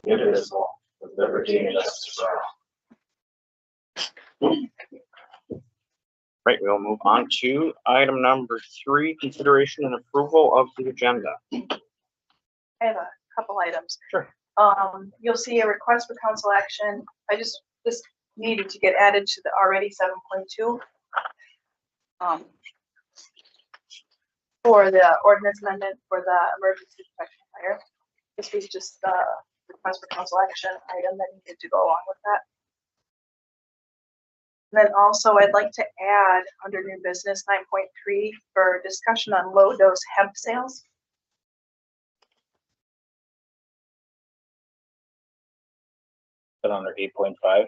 indivisible, with liberty and justice for all. Right, we'll move on to item number 3, consideration and approval of the agenda. I have a couple items. Sure. You'll see a request for council action. This needed to get added to the already 7.2. For the ordinance amendment for the emergency protection fire. This was just the request for council action item that needed to go along with that. And then also I'd like to add under new business 9.3 for discussion on low dose hemp sales. But under 8.5.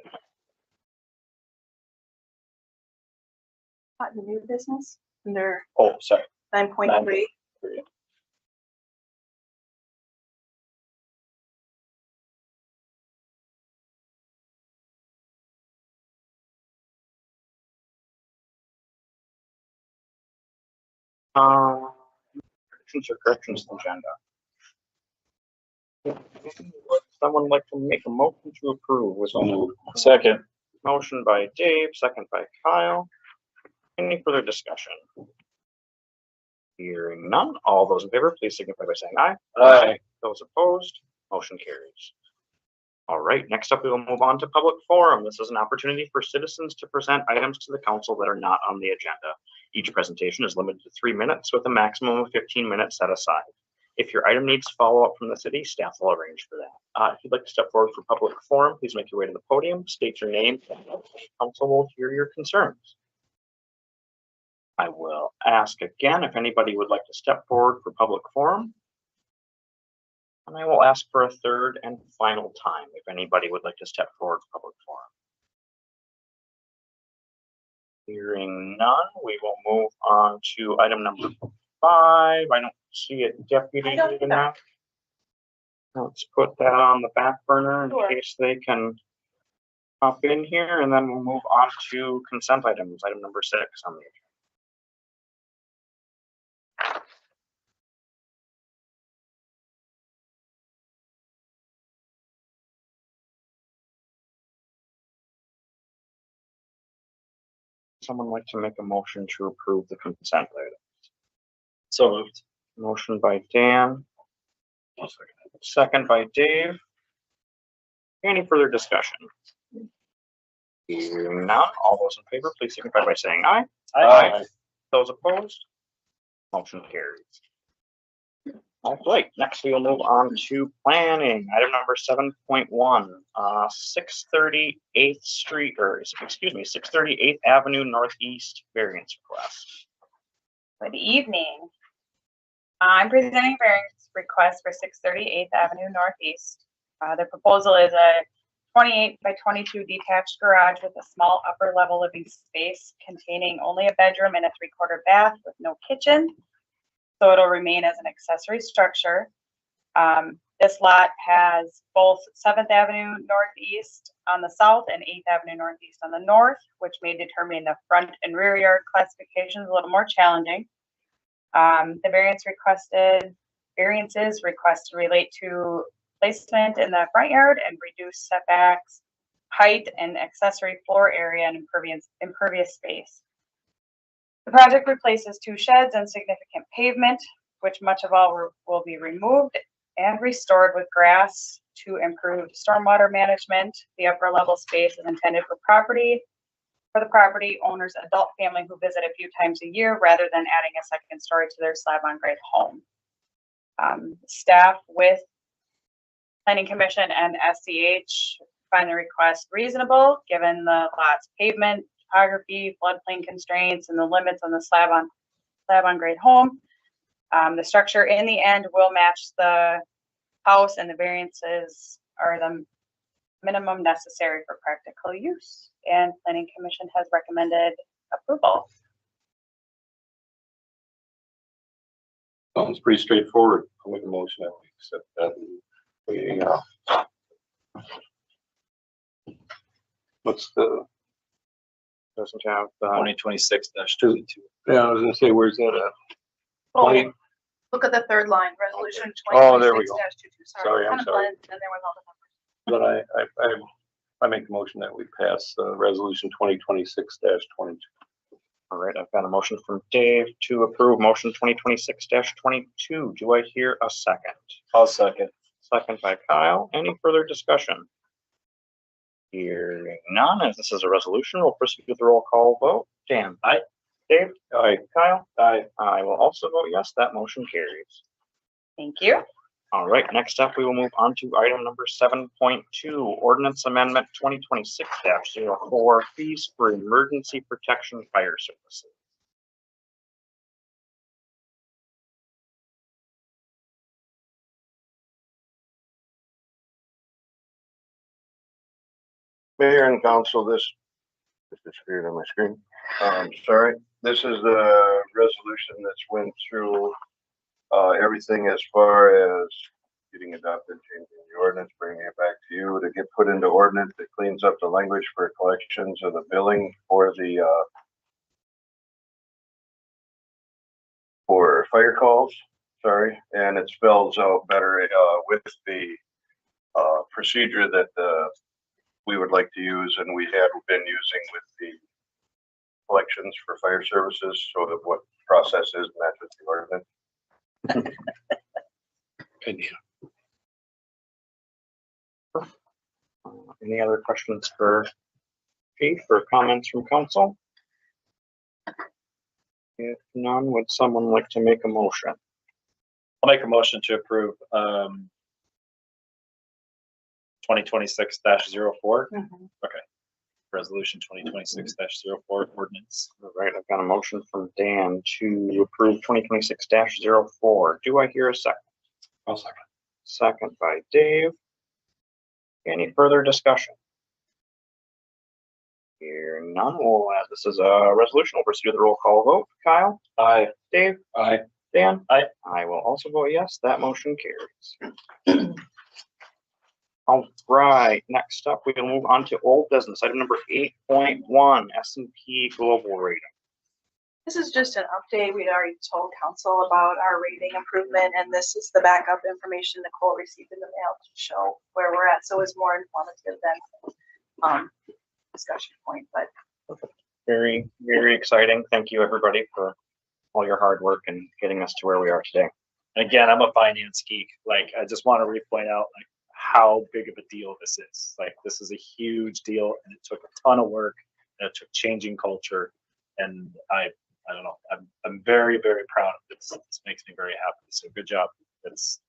Not in new business under Oh, sorry. 9.3. Additions or corrections to the agenda. Would someone like to make a motion to approve? Was Second. motion by Dave, second by Kyle. Any further discussion? Hearing none, all those in favor, please signify by saying aye. Aye. Those opposed, motion carries. All right, next up, we will move on to public forum. This is an opportunity for citizens to present items to the council that are not on the agenda. Each presentation is limited to 3 minutes with a maximum of 15 minutes set aside. If your item needs follow-up from the city, staff will arrange for that. If you'd like to step forward for public forum, please make your way to the podium, state your name, and the council will hear your concerns. I will ask again if anybody would like to step forward for public forum. And I will ask for a third and final time if anybody would like to step forward for public forum. Hearing none, we will move on to item number 5. I don't see a deputy I don't here either. now. Let's put that on the back burner in Sure. case they can hop in here, and then we'll move on to consent items, item number 6 on the agenda. Someone like to make a motion to approve the consent item? So moved. Motion by Dan, second by Dave. Any further discussion? Hearing none, all those in favor, please signify by saying aye. Aye. Those opposed? Motion carries. All right, next we will move on to planning. Item number 7.1, 630 8th Street, or excuse me, 630 8th Avenue Northeast variance request. Good evening. I'm presenting a variance request for 630 8th Avenue Northeast. The proposal is a 28 by 22 detached garage with a small upper level living space containing only a bedroom and a 3/4 bath with no kitchen. So it'll remain as an accessory structure. This lot has both 7th Avenue Northeast on the south and 8th Avenue Northeast on the north, which made determining the front and rear yard classifications a little more challenging. The variances requested relate to placement in the front yard and reduced setbacks, height, and accessory floor area and impervious space. The project replaces 2 sheds and significant pavement, which much of all will be removed and restored with grass to improve stormwater management. The upper level space is intended for the property owner's adult family who visit a few times a year rather than adding a second story to their slab-on-grade home. Staff with Planning Commission and SCH find the request reasonable given the lot's pavement, topography, floodplain constraints, and the limits on the slab-on-grade home. The structure in the end will match the house, and the variances are the minimum necessary for practical use. And Planning Commission has recommended approval. Sounds pretty straightforward. I'll make a motion that we accept that. What's the? Doesn't have, 2026-2. Yeah, I was gonna say, where's that at? Oh, look at the third line, resolution Oh, there we go. 2026-22. Sorry, I'm Kind of sorry. blends in there with all the numbers. But I make the motion that we pass, resolution 2026-22. All right, I've got a motion from Dave to approve motion 2026-22. Do I hear a second? I'll second. Second by Kyle. Any further discussion? Hearing none, as this is a resolution, we'll proceed with the roll call vote. Dan? Aye. Dave? Aye. Kyle? Aye. I will also vote yes, that motion carries. Thank you. All right, next up, we will move on to item number 7.2, Ordinance Amendment 2026-04, fees for emergency protection fire services. Mayor and council, this disappeared on my screen. Sorry, this is the resolution that's went through everything as far as getting adopted, changing the ordinance, bringing it back to you to get put into ordinance. It cleans up the language for collections of the billing for the for fire calls. Sorry, and it spells out better with the procedure that we would like to use and we have been using with the collections for fire services, so that what process is matches the ordinance. Good deal. Any other questions for Chief or comments from council? If none, would someone like to make a motion? I'll make a motion to approve 2026-04, resolution 2026-04 ordinance. All right, I've got a motion from Dan to approve 2026-04. Do I hear a second? I'll second. Second by Dave. Any further discussion? Hearing none, this is a resolution. We'll proceed with the roll call vote. Kyle? Aye. Dave? Aye. Dan? Aye. I will also vote yes, that motion carries. All right, next up, we will move on to old business, item number 8.1, S&P Global Rating. This is just an update. We'd already told council about our rating improvement, and this is the backup information Nicole received in the mail to show where we're at. So it's more informative than discussion point, but Very, very exciting. Thank you, everybody, for all your hard work and getting us to where we are today. And again, I'm a finance geek. Like, I just want to point out like how big of a deal this is. Like, this is a huge deal, and it took a ton of work, and it took changing culture. And I don't know. I'm very, very proud of this. This makes me very happy. So good job. It's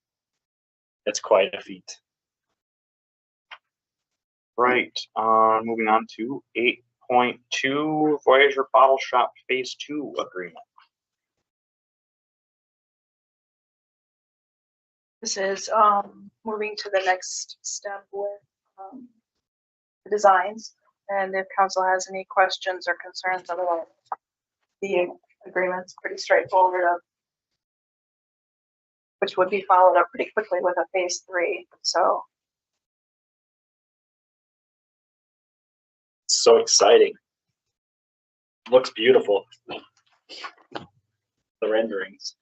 quite a feat. Right, moving on to 8.2, Voyager Bottle Shop Phase 2 Agreement. this is moving to the next step with the designs. And if council has any questions or concerns, otherwise the agreement's pretty straightforward, which would be followed up pretty quickly with a phase 3. So So exciting. Looks beautiful. The renderings.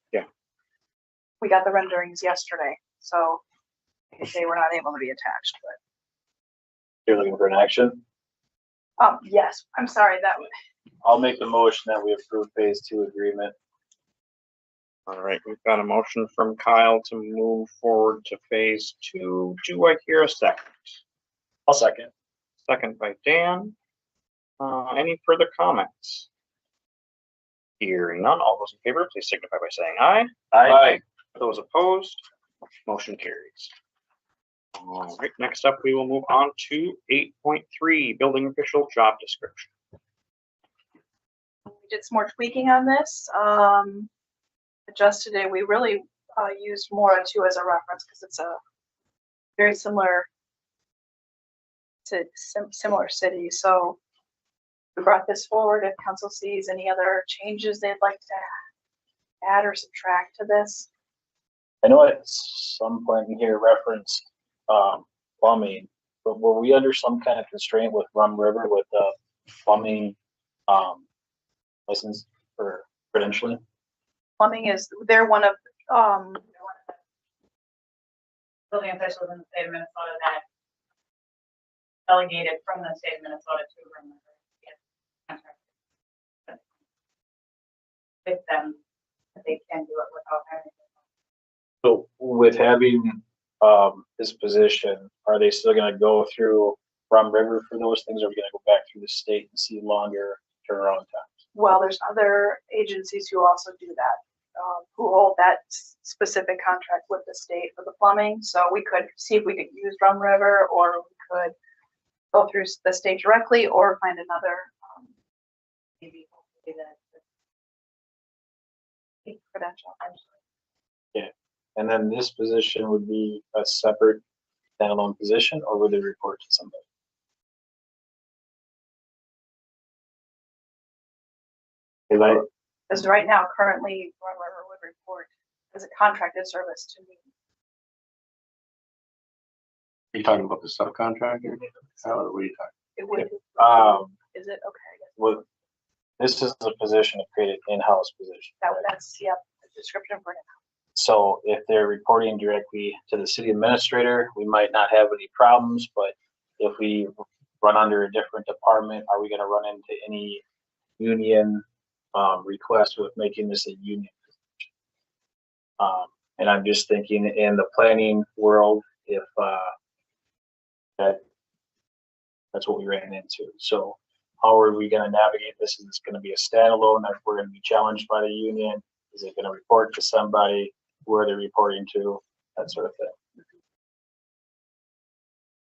we got the renderings yesterday, so they were not able to be attached, but You're looking for an action? yes, I'm sorry, that was I'll make the motion that we approve phase 2 agreement. All right, we've got a motion from Kyle to move forward to Phase 2. Do I hear a second? I'll second. Second by Dan. Any further comments? Hearing none, all those in favor, please signify by saying aye. Aye. Those opposed, motion carries. All right, next up, we will move on to 8.3, building official job description. we did some more tweaking on this, adjusted it. We really used Mora 2 as a reference because it's a very similar to similar city. So we brought this forward. If council sees any other changes they'd like to add or subtract to this. I know at some point in here referenced plumbing, but were we under some kind of constraint with Rum River with plumbing license for credentialing? Plumbing is, they're one of, Building officials in the state of Minnesota that delegated from the state of Minnesota to run the contract with them, that they can do it without having. So with having, this position, are they still gonna go through Rum River for those things? Or are we gonna go back through the state and see longer turnaround times? Well, there's other agencies who also do that, who hold that specific contract with the state for the plumbing. So we could see if we could use Rum River, or we could go through the state directly, or find another, maybe hopefully the credential. And then this position would be a separate standalone position, or would they report to somebody? Cause I, Because right now, currently, Rum River would report as a contracted service to me. Are you talking about the subcontractor? Or what are you talking? It would, is it? Okay, I guess well, this is a position, a created in-house position. that's, yep, the description for it. So if they're reporting directly to the city administrator, we might not have any problems, but if we run under a different department, are we gonna run into any union, requests with making this a union position? And I'm just thinking in the planning world, if, that's what we ran into. So how are we gonna navigate this? Is this gonna be a standalone, that we're gonna be challenged by the union? Is it gonna report to somebody? Where they're reporting to, that sort of thing.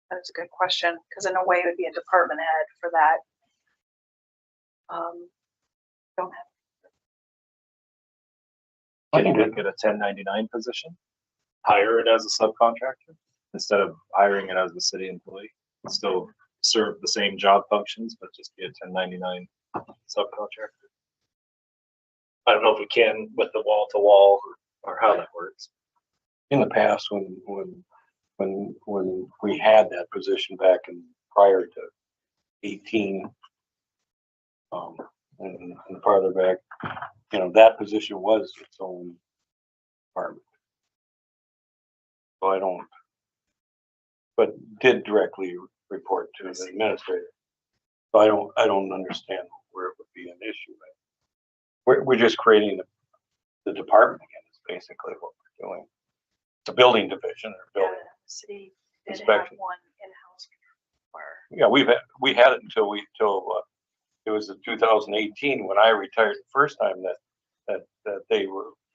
That's a good question, because in a way it would be a department head for that. Don't have, Can you make it a 1099 position? Hire it as a subcontractor instead of hiring it as a city employee. Still serve the same job functions, but just be a 1099 subcontractor. I don't know if we can with the wall to wall or how that works. In the past, when we had that position back in prior to 18, and farther back, you know, that position was its own department. So I don't, but did directly report to the administrator. So I don't understand where it would be an issue. We're just creating the department again, is basically what we're doing. It's a building division or building. the city did have Inspection. one in-house where, Yeah, we had it until it was in 2018 when I retired the first time that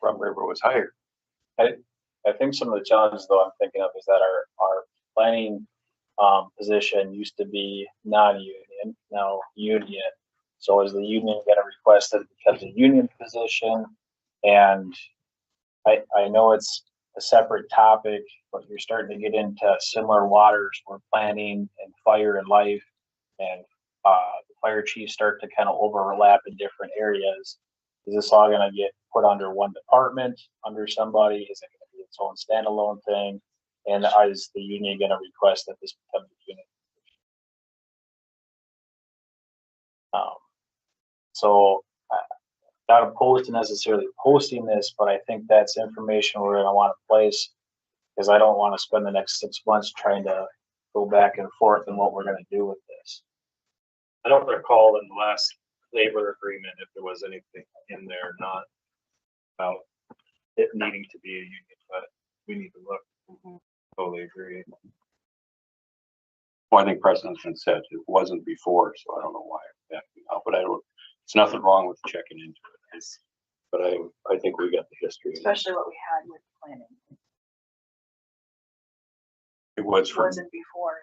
Rum River was hired. I think some of the challenges though I'm thinking of is that our planning position used to be non-union, now union. So is the union gonna request that it becomes a union position? And I know it's a separate topic, but you're starting to get into similar waters where planning and fire and life and the fire chiefs start to kind of overlap in different areas. Is this all gonna get put under one department, under somebody? Is it gonna be its own standalone thing? And is the union gonna request that this becomes a unit? So not opposed to necessarily posting this, but I think that's information we're gonna want to place, because I don't want to spend the next 6 months trying to go back and forth on what we're gonna do with this. I don't recall in the last labor agreement if there was anything in there not about it needing to be a union, but we need to look. Totally agree. Well, I think precedent's been set. It wasn't before, so I don't know why. Yeah, but it's nothing wrong with checking into it. But I think we got the history. especially what we had with planning. It was It from, wasn't before.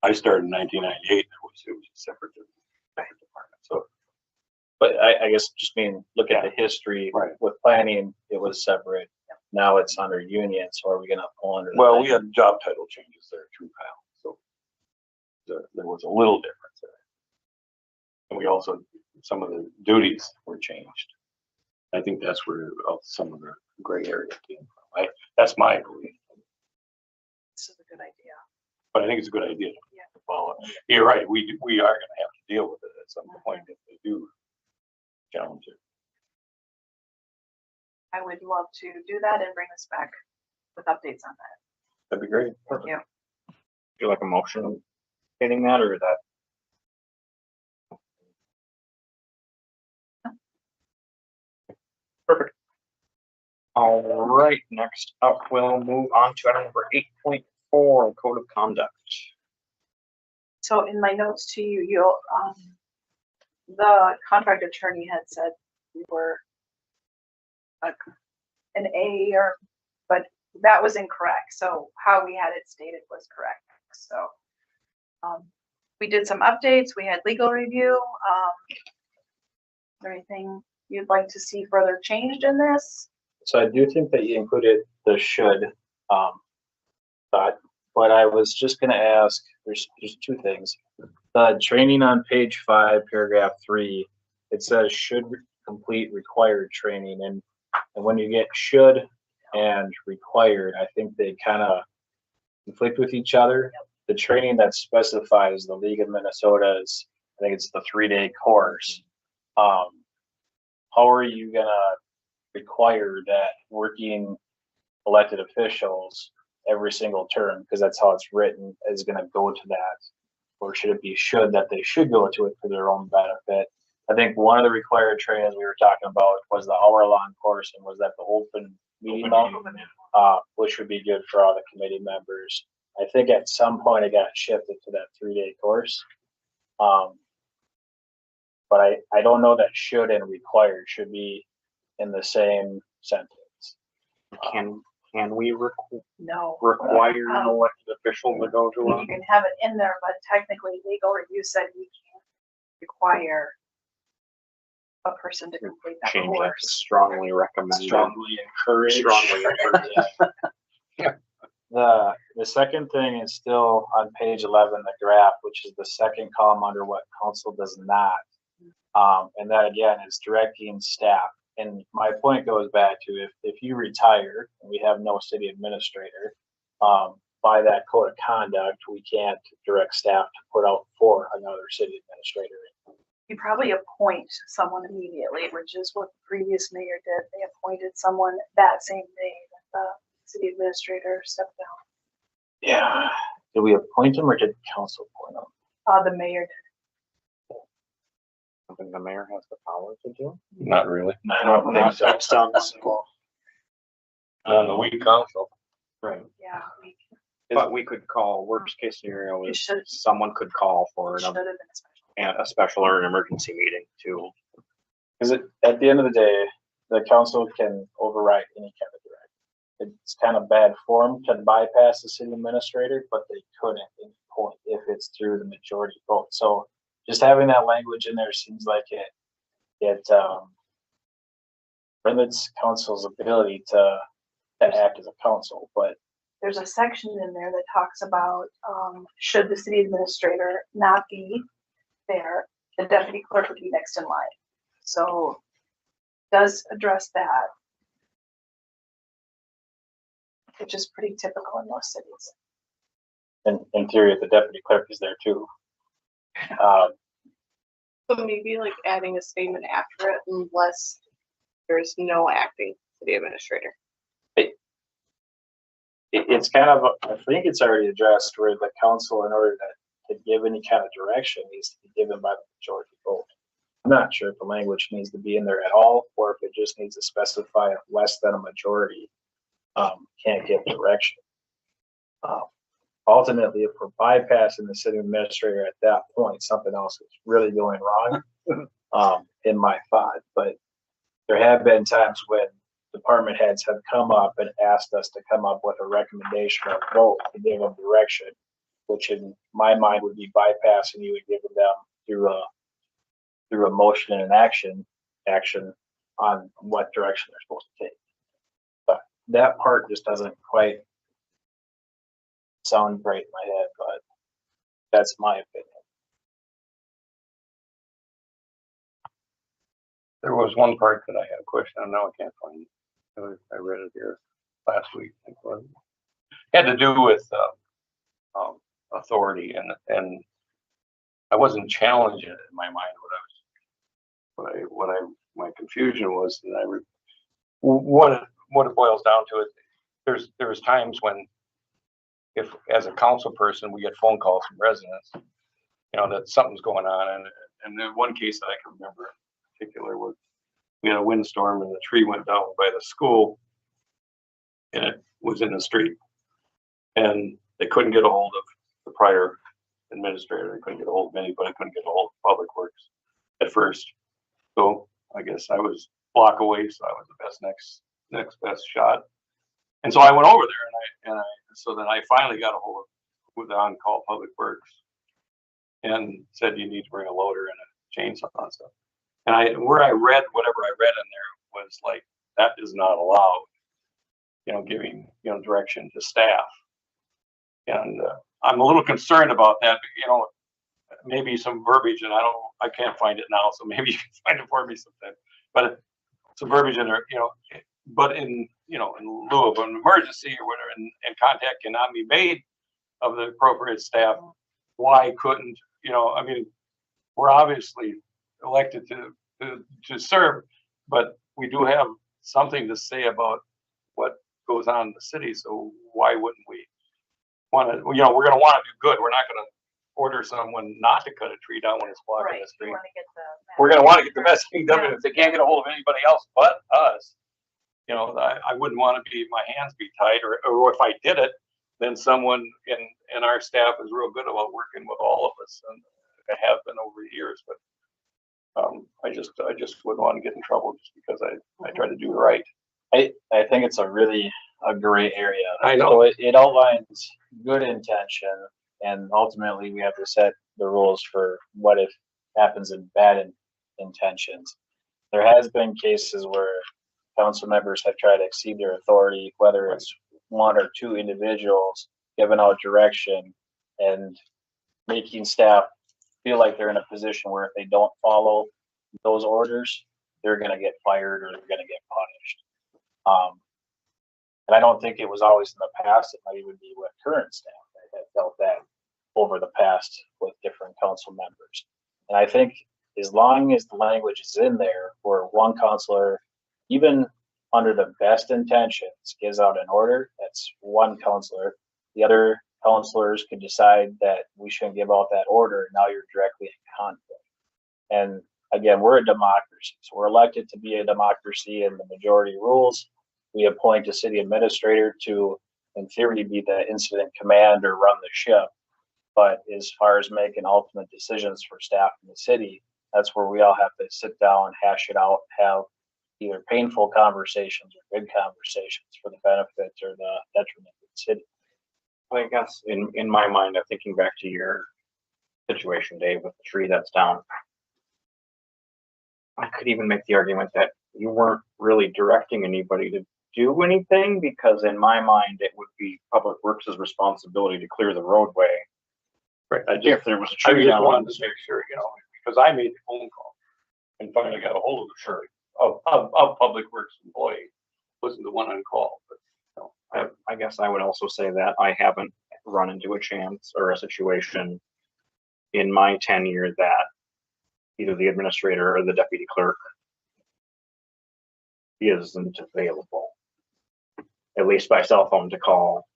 I started in 1998. It was a separate department. So But I guess just mean, look at the history. Right. With planning, it was separate. Now it's under union, so are we gonna pull under? well, that? we had job title changes there too, Kyle. So there was a little difference there. And we also, some of the duties were changed. I think that's where some of the gray area came from. That's my belief. This is a good idea. But I think it's a good idea Yeah. to follow. You're right. We are going to have to deal with it at some point if they do challenge it. I would love to do that and bring us back with updates on that. That'd be great. Thank you. Feel like a motion anticipating that, or is that? Perfect. All right, next up, we'll move on to item number 8.4, Code of Conduct. So in my notes to you, you'll, the contract attorney had said we were an A or, but that was incorrect. So how we had it stated was correct. So, we did some updates. We had legal review. Is there anything you'd like to see further changed in this? So I do think that you included the should, but I was just gonna ask, there's two things. The training on page 5, paragraph 3, it says should complete required training, and when you get should and required, I think they kind of conflict with each other. The training that specifies the League of Minnesota's, I think it's the 3-day course. How are you gonna require that working elected officials every single term, because that's how it's written, is going to go to that? Or should it be should that they should go to it for their own benefit? I think one of the required trainings we were talking about was the hour-long course, and was that the open meeting law, which would be good for all the committee members. I think at some point it got shifted to that 3-day course. But I don't know that should and required should be in the same sentence. Can we No. require an elected official to go to You one? can have it in there, but technically legal review said you can't require a person to complete that Change that to course. strongly recommend. Strongly encourage. Strongly encourage. The second thing is still on page 11, the draft, which is the second column under what council does not. And that again is directing staff. And my point goes back to if you retire and we have no city administrator, by that code of conduct, we can't direct staff to put out for another city administrator. You probably appoint someone immediately, which is what the previous mayor did. They appointed someone that same day that the city administrator stepped down. Yeah. Did we appoint him or did council appoint him? The mayor did. Something the mayor has the power to do? Not really. I don't think so. Sounds On the weak council. right. Yeah, But we could call, worst case scenario it is should, someone could call for should have been a special. a special or an emergency meeting too. Because at the end of the day, the council can override any kind of directive. It's kind of bad form to bypass the city administrator, but they couldn't at any point if it's through the majority vote. So just having that language in there seems like it limits council's ability to act as a council. But There's a section in there that talks about, should the city administrator not be there, the deputy clerk would be next in line. So does address that, which is pretty typical in most cities. in theory, the deputy clerk is there too. So maybe like adding a statement after it unless there's no acting city administrator. It's kind of, I think it's already addressed where the council, in order to give any kind of direction, needs to be given by the majority vote. I'm not sure if the language needs to be in there at all, or if it just needs to specify if less than a majority can't give direction. Ultimately, if we're bypassing the city administrator at that point, something else is really going wrong, in my thought. But there have been times when department heads have come up and asked us to come up with a recommendation or vote to give them direction, which in my mind would be bypassing you and giving them through a motion and an action on what direction they're supposed to take. But that part just doesn't quite sound right in my head, but that's my opinion. There was one part that I had a question on, now I can't find it. I read it here last week, I think it was. Had to do with authority, and I wasn't challenging it in my mind. My confusion was that what it boils down to is there's times when if, as a council person, we get phone calls from residents, you know, that something's going on. And the one case that I can remember in particular was we had a windstorm and the tree went down by the school and it was in the street. And they couldn't get a hold of the prior administrator. They couldn't get a hold of anybody. Couldn't get a hold of Public Works at first. So I guess I was a block away, so I was the best next best shot. And so I went over there, so then I finally got a hold of with the on-call Public Works, and said you need to bring a loader and a chainsaw and stuff. And where I read whatever I read in there was like that is not allowed. You know, giving direction to staff, and I'm a little concerned about that. You know, maybe some verbiage, and I can't find it now, so maybe you can find it for me sometime. But some verbiage in there, but in lieu of an emergency or whatever, and contact cannot be made of the appropriate staff. Why couldn't, I mean, we're obviously elected to serve, but we do have something to say about what goes on in the city. So why wouldn't we want to, we're going to want to do good. We're not going to order someone not to cut a tree down when it's blocking the street. We're going to want to get the messaging done. If they can't get a hold of anybody else but us, I wouldn't want to be, my hands be tied, or if I did it, then someone in our staff is real good about working with all of us, and I have been over the years. But I just wouldn't want to get in trouble just because I try to do right. I think it's a gray area. I know. So it outlines good intention, and ultimately we have to set the rules for what if happens in bad intentions. There has been cases where council members have tried to exceed their authority, whether it's one or two individuals giving out direction and making staff feel like they're in a position where if they don't follow those orders, they're going to get fired or they're going to get punished. And I don't think it was always in the past. It might even be with current staff that have felt that over the past with different council members. And I think as long as the language is in there where one counselor, even under the best intentions, gives out an order, that's one counselor. The other counselors could decide that we shouldn't give out that order. Now you're directly in conflict. And again, we're a democracy. So we're elected to be a democracy, and the majority rules. We appoint a city administrator to, in theory, be the incident command or run the ship. But as far as making ultimate decisions for staff in the city, that's where we all have to sit down, hash it out, have either painful conversations or good conversations for the benefit or the detriment of the city. I guess in my mind, I'm thinking back to your situation, Dave, with the tree that's down. I could even make the argument that you weren't really directing anybody to do anything, because in my mind, it would be Public Works' responsibility to clear the roadway. Right. If there was a I tree just down. wanted to make sure, because I made the phone call and finally got a hold of the shirt of Public Works employee, wasn't the one on call, but. I guess I would also say that I haven't run into a chance or a situation in my tenure that either the administrator or the deputy clerk isn't available, at least by cell phone, to call.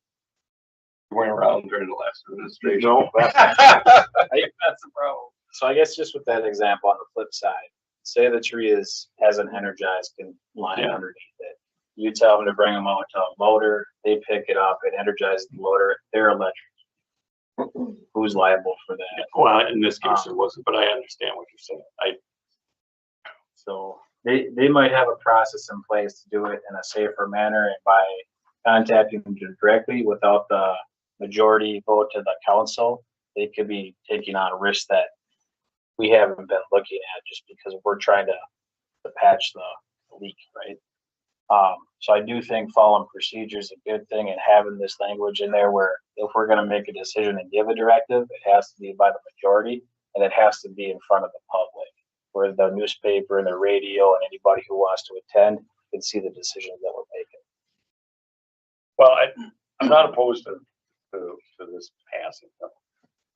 You weren't around during the last administration. No, that's That's the problem. So I guess just with that example on the flip side, say the tree has an energized line Yeah. underneath it. You tell them to bring them out to a loader, they pick it up, it energizes the loader, they're electric. Who's liable for that? Well, in this case, it wasn't, but I understand what you're saying. So they might have a process in place to do it in a safer manner, and by contacting them directly without the majority vote to the council, they could be taking on a risk that we haven't been looking at just because we're trying to patch the leak, right? So I do think following procedure is a good thing, and having this language in there where if we're going to make a decision and give a directive, it has to be by the majority, and it has to be in front of the public, where the newspaper and the radio and anybody who wants to attend can see the decisions that we're making. Well, I'm not opposed to this passing.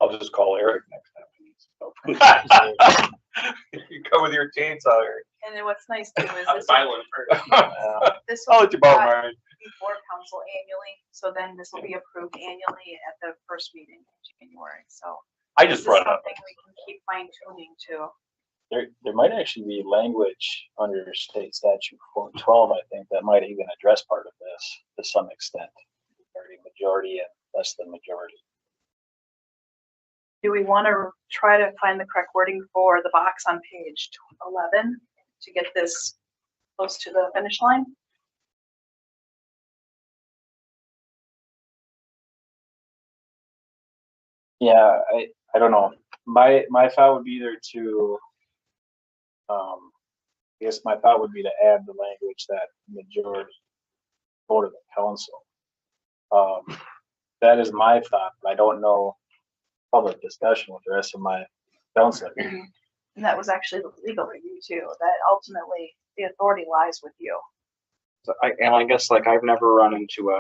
I'll just call Eric next time. You come with your chainsaw, Eric. And then what's nice too is I'll this, buy one first. this I'll will let be you borrow brought mine. before council annually, so so then this will be approved annually at the first meeting in January, so. I This just is brought it up. something we can keep fine tuning to. There might actually be language under state statute 412, I think, that might even address part of this to some extent. Majority and less than majority. Do we want to try to find the correct wording for the box on page 11 to get this close to the finish line? Yeah, I don't know. My thought would be either to, I guess my thought would be to add the language that majority vote of the council. That is my thought, but I don't know public discussion with the rest of my council. And that was actually the legal review too, that ultimately the authority lies with you. So I guess like I've never run into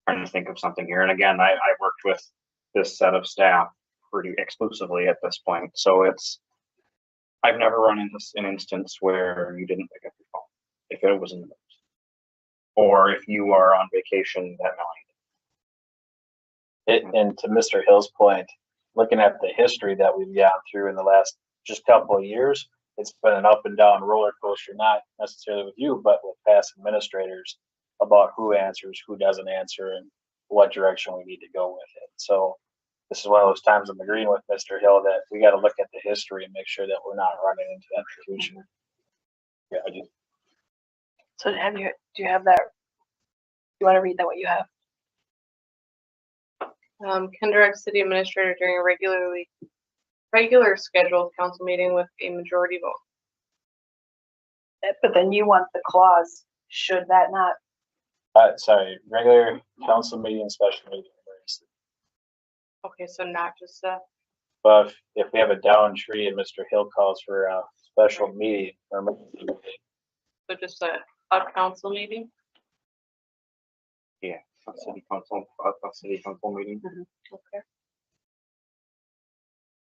trying to think of something here. And again, I worked with this set of staff pretty exclusively at this point. So I've never run into an instance where you didn't pick up your phone if it was in the news, or if you are on vacation that night. And to Mr. Hill's point, looking at the history that we've gone through in the last just couple of years, it's been an up and down roller coaster, not necessarily with you, but with past administrators about who answers, who doesn't answer, and what direction we need to go with it. So this is one of those times I'm agreeing with Mr. Hill that we got to look at the history and make sure that we're not running into that future. Yeah, I do. So do you have that? You want to read that what you have? Can direct city administrator during a regular scheduled council meeting with a majority vote. But then you want the clause, should that not? Sorry, regular council meeting, special meeting. Emergency. Okay, so not just But if we have a down tree and Mr. Hill calls for a special meeting or emergency meeting, so just a council meeting. Yeah, a city council meeting. Okay.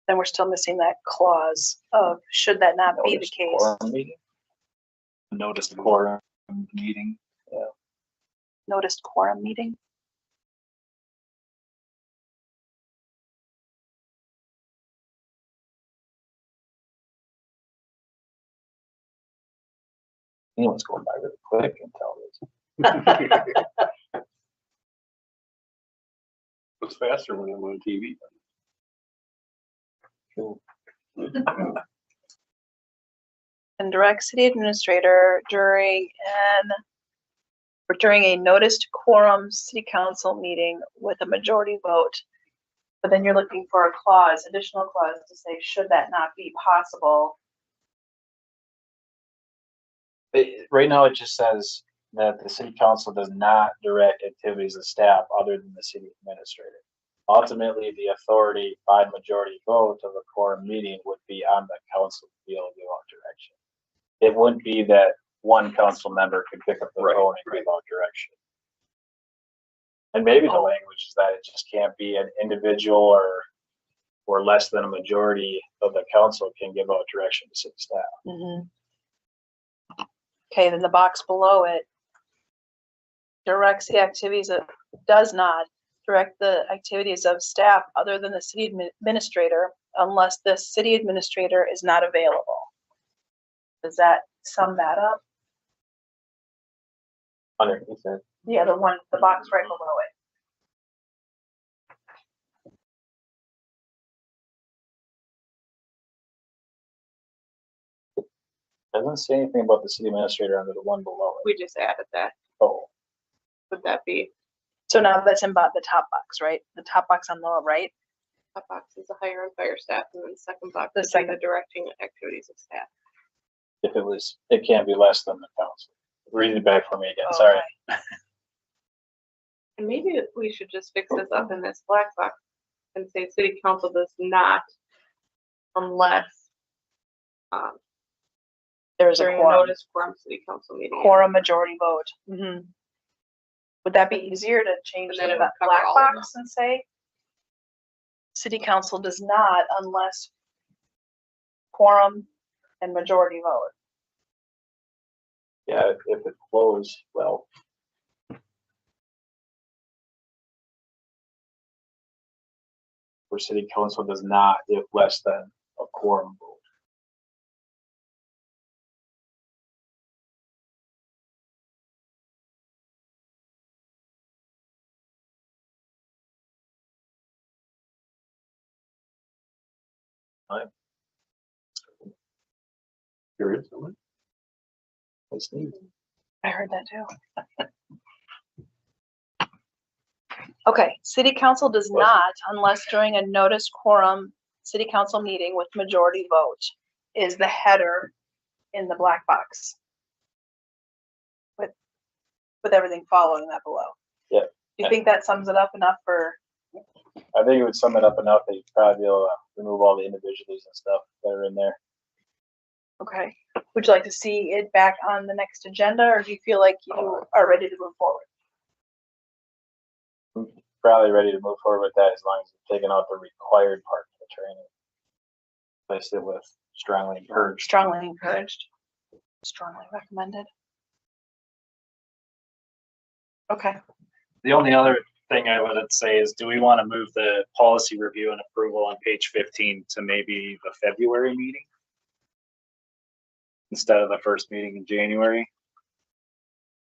Then we're still missing that clause of, should that not be the notice case? quorum meeting. Notice quorum meeting. Noticed quorum meeting? Anyone's going by really quick and tell this. It's faster when I'm on TV. And direct city administrator during a noticed quorum city council meeting with a majority vote. But then you're looking for a clause, additional clause to say, should that not be possible? Right now, it just says that the city council does not direct activities of staff other than the city administrator. Ultimately, the authority by majority vote of a quorum meeting would be on the council to be able to give out direction. It wouldn't be that one council member could pick up the phone and give out direction. And maybe the language is that it just can't be an individual or less than a majority of the council can give out direction to city staff. Mm-hmm. Okay, then the box below it directs the activities of, does not direct the activities of staff other than the city administrator unless the city administrator is not available. Does that sum that up? Underneath it. Yeah, the box right below it. Doesn't say anything about the city administrator under the one below it. We just added that. Oh, Would that be So now that's in the top box, right? The top box on the lower right. top box is the hire and fire staff, and then the second box The is second. the directing activities of staff. if it can't be less than the council. Read it back for me again, Oh, sorry. okay. And maybe we should just fix this up in this black box and say city council does not unless There's a during a quorum. notice quorum city council meeting. Quorum majority vote. Mm-hmm. Would that be easier to change And then the it would cover black all of box and say city council does not unless quorum and majority vote? Yeah, if it flows well. where city council does not if less than a quorum vote. Curious. That's neat. I heard that too. Okay, city council does not, unless during a notice quorum city council meeting with majority vote, is the header in the black box. With everything following that below. Yeah. Do you think that sums it up enough for, I think it would sum it up enough that you'd probably be able to remove all the individuals and stuff that are in there. okay, would you like to see it back on the next agenda, or do you feel like you are ready to move forward? Probably ready to move forward with that as long as you're taking out the required part of the training. Replace it with strongly encouraged. Strongly encouraged, strongly recommended. Okay, The only other thing I would say is, do we want to move the policy review and approval on page 15 to maybe the February meeting? Instead of the first meeting in January?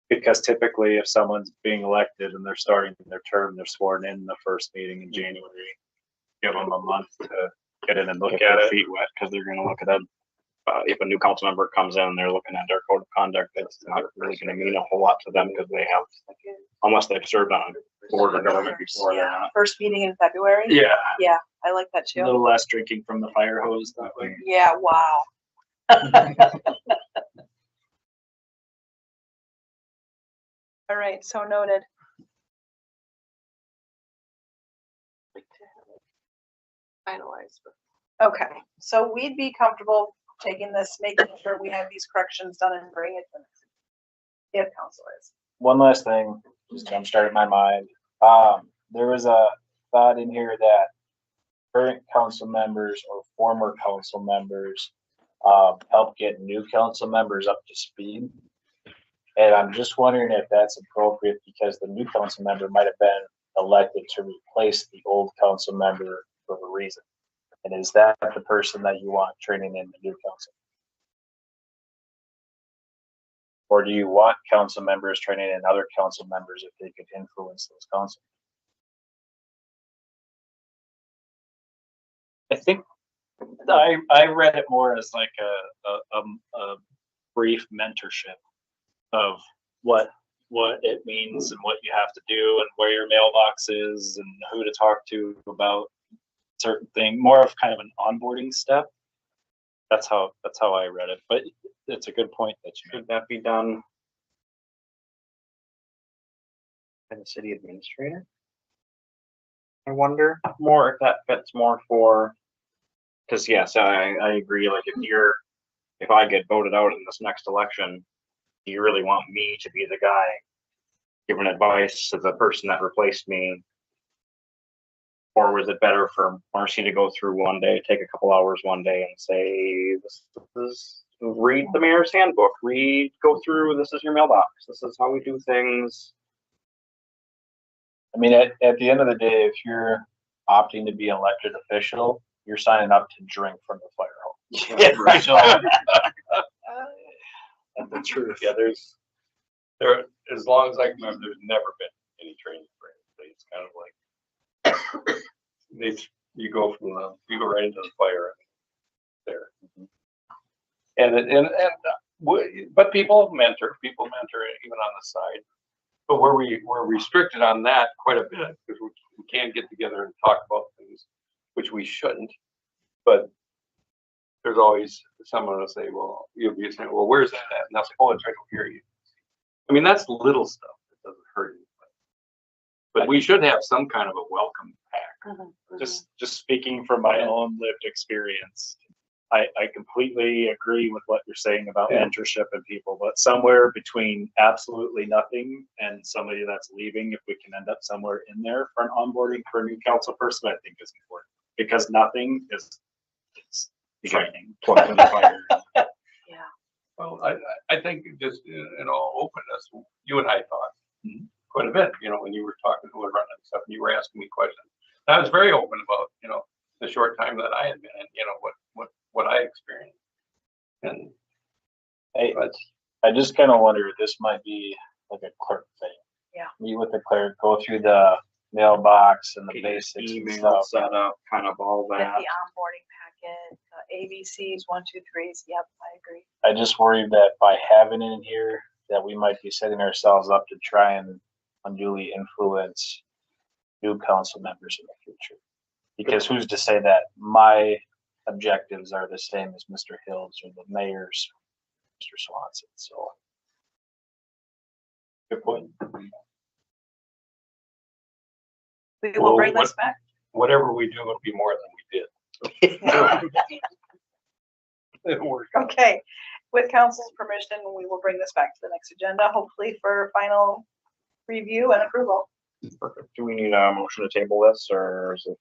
Because typically if someone's being elected and they're starting their term, they're sworn in the first meeting in January. Give them a month to get in and look Get at their it. feet wet, because they're gonna look at it. If a new council member comes in and they're looking at their code of conduct, it's not really gonna mean a whole lot to them because they have, unless they've served on a board of government before, they're yeah, not. first meeting in February? Yeah, Yeah, I like that a too. little less drinking from the fire hose that way. Yeah, wow. All right, so noted. Finalized. Okay, so we'd be comfortable taking this, making sure we have these corrections done and bring it to the next. If council is. One last thing, just jump started my mind. There was a thought in here that current council members or former council members help get new council members up to speed. And I'm just wondering if that's appropriate because the new council member might have been elected to replace the old council member for a reason. And is that the person that you want training in the new council? Or do you want council members training in other council members if they could influence those council? I think I read it more as like a brief mentorship of what it means and what you have to do and where your mailbox is and who to talk to about certain thing, more of kind of an onboarding step. That's how I read it, but it's a good point that you made. Should that be done by the city administrator? I wonder more if that fits more for, because yes, I agree, like if I get voted out in this next election, do you really want me to be the guy giving advice to the person that replaced me? Or was it better for Marcy to go through one day, take a couple hours one day and say, this is, read the mayor's handbook, go through, this is your mailbox, this is how we do things. I mean, at the end of the day, if you're opting to be an elected official, you're signing up to drink from the fire hose. Yeah, right. So, That's the truth. Yeah, as long as I can remember, there's never been any training for anybody. It's kind of like, you go right into the fire there. But people mentor even on the side. But we're restricted on that quite a bit because we can't get together and talk about things, which we shouldn't. But there's always someone will say, well, you'll be saying, well, where's that at? And I'll say, oh, it's right over here. I mean, that's little stuff that doesn't hurt you. But we should have some kind of a welcome pack. Just speaking from my own lived experience, I completely agree with what you're saying about mentorship and people, but somewhere between absolutely nothing and somebody that's leaving, if we can end up somewhere in there for an onboarding for a new council person, I think is important, because nothing is frightening. Plugged in the fire. Well, I think just in all openness, you and I talked quite a bit, when you were talking, who were running stuff, and you were asking me questions. I was very open about, the short time that I had been in, what I experienced. And I just kind of wonder, this might be like a clerk thing. Yeah. Meet with the clerk, go through the mailbox and the Get your basics and email stuff. set up, kind of all Get that. the onboarding packet, ABCs, 1, 2, 3s. Yep, I agree. I just worry that by having it in here, that we might be setting ourselves up to try and unduly influence new council members in the future. Because who's to say that my objectives are the same as Mr. Hill's or the mayor's, Mr. Swanson, so. good point. We will Well, bring this back. Whatever we do, it'll be more than we did. It'll work out. Okay, with council's permission, we will bring this back to the next agenda, hopefully for final review and approval. Perfect. Do we need a motion to table this, or is it?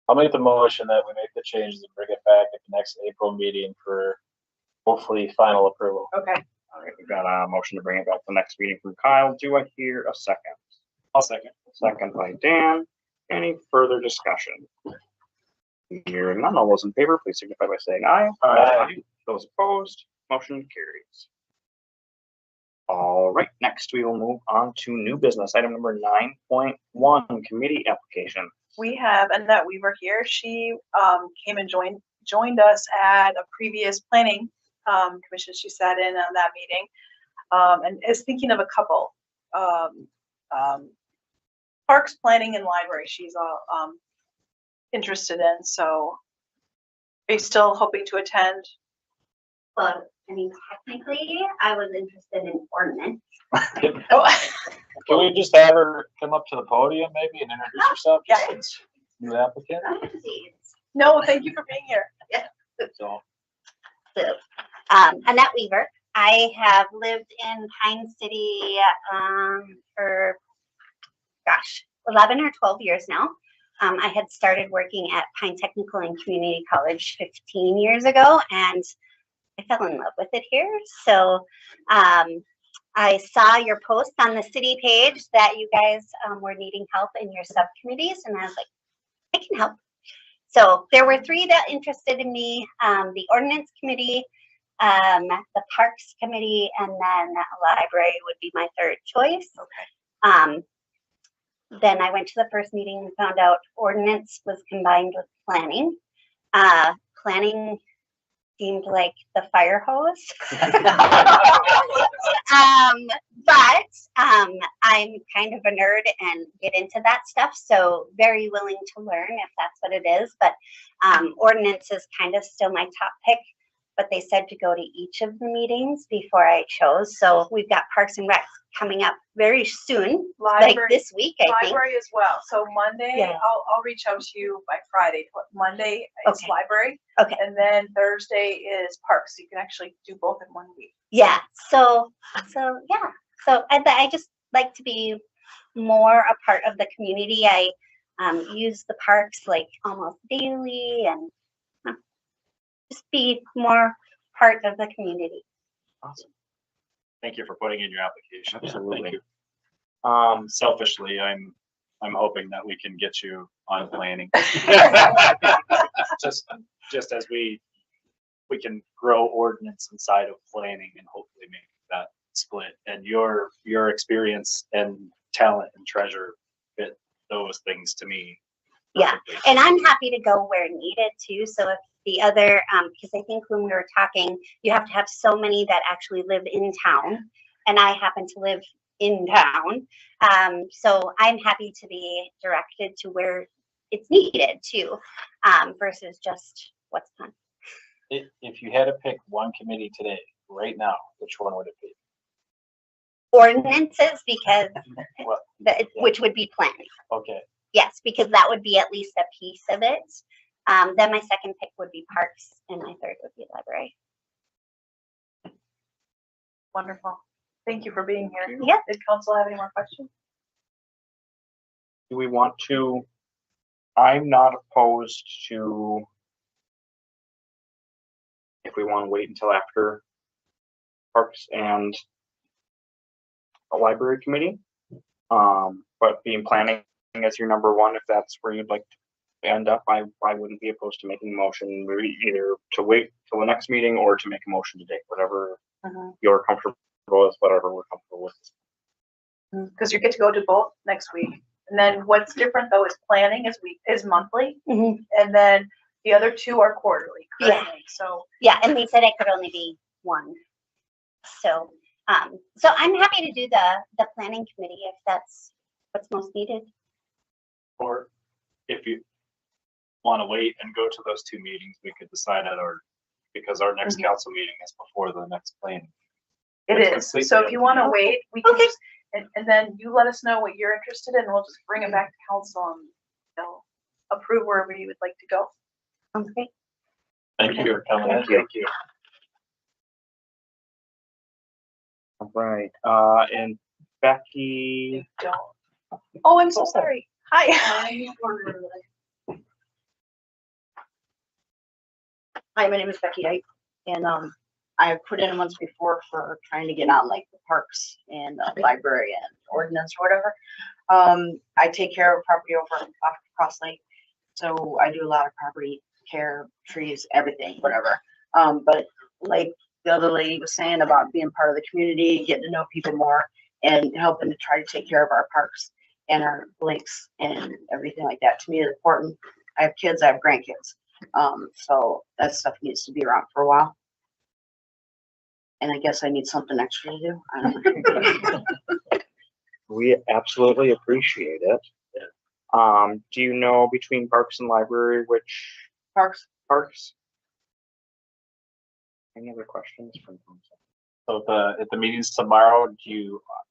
I'll make the motion that we make the changes and bring it back at the next April meeting for hopefully final approval. Okay. All right, we've got a motion to bring it back to the next meeting from Kyle. Do I hear a second? I'll second. Second by Dan. Any further discussion? Hearing none, all those in favor, please signify by saying aye. Aye. Those opposed, motion carries. All right, next we will move on to new business, item number 9.1, committee application. We have Annette Weaver here. She came and joined us at a previous planning commission. She sat in on that meeting and is thinking of a couple. Parks, planning, and library she's interested in. So are you still hoping to attend? Well, I mean, technically, I was interested in ordinance. Oh, Can we just have her come up to the podium maybe and introduce herself? Yeah. Since New applicant, no, thank you for being here. so. So, Annette Weaver. I have lived in Pine City for, 11 or 12 years now. I had started working at Pine Technical and Community College 15 years ago, and I fell in love with it here. So I saw your post on the city page that you guys were needing help in your subcommittees, and I was like, I can help. So there were 3 that interested in me, the ordinance committee, the parks committee, and then library would be my 3rd choice. Okay. Then I went to the first meeting and found out ordinance was combined with planning. Planning seemed like the fire hose. But I'm kind of a nerd and get into that stuff, so very willing to learn if that's what it is. But ordinance is kind of still my top pick, but they said to go to each of the meetings before I chose. So we've got Parks and Rec coming up very soon, like this week, I think. Library as well. So Monday, Yeah. I'll reach out to you by Friday. Monday is Okay. library. Okay. And then Thursday is parks. You can actually do both in one week. Yeah. So yeah. So I just like to be more a part of the community. I use the parks like almost daily and just be more part of the community. Awesome. Thank you for putting in your application. Absolutely. Thank you. Selfishly, I'm hoping that we can get you on planning. just as we can grow ordinance inside of planning and hopefully make that split. And your experience and talent and treasure fit those things to me. Yeah. perfectly. And I'm happy to go where needed too. So if the other, because I think when we were talking, you have to have so many that actually live in town, and I happen to live in town. So I'm happy to be directed to where it's needed too, versus just what's done. If you had to pick one committee today, right now, which one would it be? Ordinances, because Well, which would be planning. okay. Yes, because that would be at least a piece of it. Then my second pick would be parks, and my 3rd would be library. Wonderful. Thank you for being here. Yeah. Did council have any more questions? Do we want to, I'm not opposed to, if we want to wait until after Parks and the Library Committee, but being planning as your number one, if that's where you'd like to end up, I wouldn't be opposed to making a motion, maybe either to wait till the next meeting or to make a motion today, whatever you're comfortable with, whatever we're comfortable with. Because you get to go to both next week. And then what's different though is planning is monthly, Mhm. and then the other two are quarterly Yeah. currently. So Yeah, and they said it could only be one. So, so I'm happy to do the planning committee if that's what's most needed. Or if you want to wait and go to those two meetings, we could decide at because our next council meeting is before the next planning. it It's is. completely So if you want to up to you. wait, we can Okay. just, and then you let us know what you're interested in. We'll just bring it back to council and they'll approve wherever you would like to go. Sounds great. Thank you for coming in. Thank you. All right, and Becky, Don't. Oh, I'm so sorry. Hi. Hi, my name is Becky Ike, and I put in once before for trying to get on like the parks and library and ordinance or whatever. I take care of property over off Cross Lake, so I do a lot of property care, trees, everything, whatever. But like the other lady was saying about being part of the community, getting to know people more, and helping to try to take care of our parks and our lakes and everything like that. To me, is important. I have kids, I have grandkids. So that stuff needs to be around for a while. And I guess I need something extra to do. I don't know. we absolutely appreciate it. Do you know between parks and library, which Parks, parks? Any other questions from council? So at the meetings tomorrow,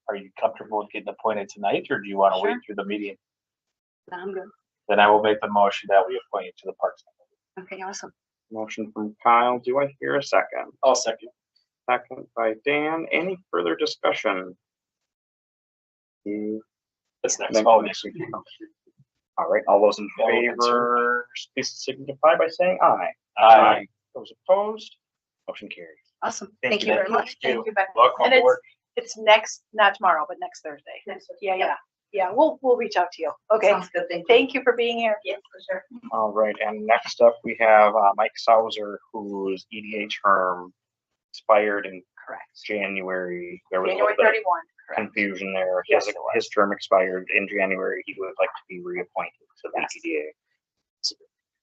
are you comfortable with getting appointed tonight, or do you want to wait Sure. through the meeting? I'm good. Then I will make the motion that we appoint you to the Parks. Okay, awesome. Motion from Kyle, do I hear a second? I'll second. Second by Dan, any further discussion? That's next. Next week. All right, all those in favor, please signify by saying aye. Aye. Those opposed, motion carries. Awesome. Thank Thank you. you very much. Thank you, Becky. Welcome And aboard. it's next, not tomorrow, but next Thursday. Yeah. Yeah, we'll reach out to you. Okay. Sounds good. Thank you. Thank you for being here. Yeah, for sure. All right, and next up we have Mike Sauer, whose EDA term expired in Correct. January. There was a January little bit 31, correct. of confusion there. Yes, it was. His term expired in January. He would like to be reappointed to the Yes. EDA.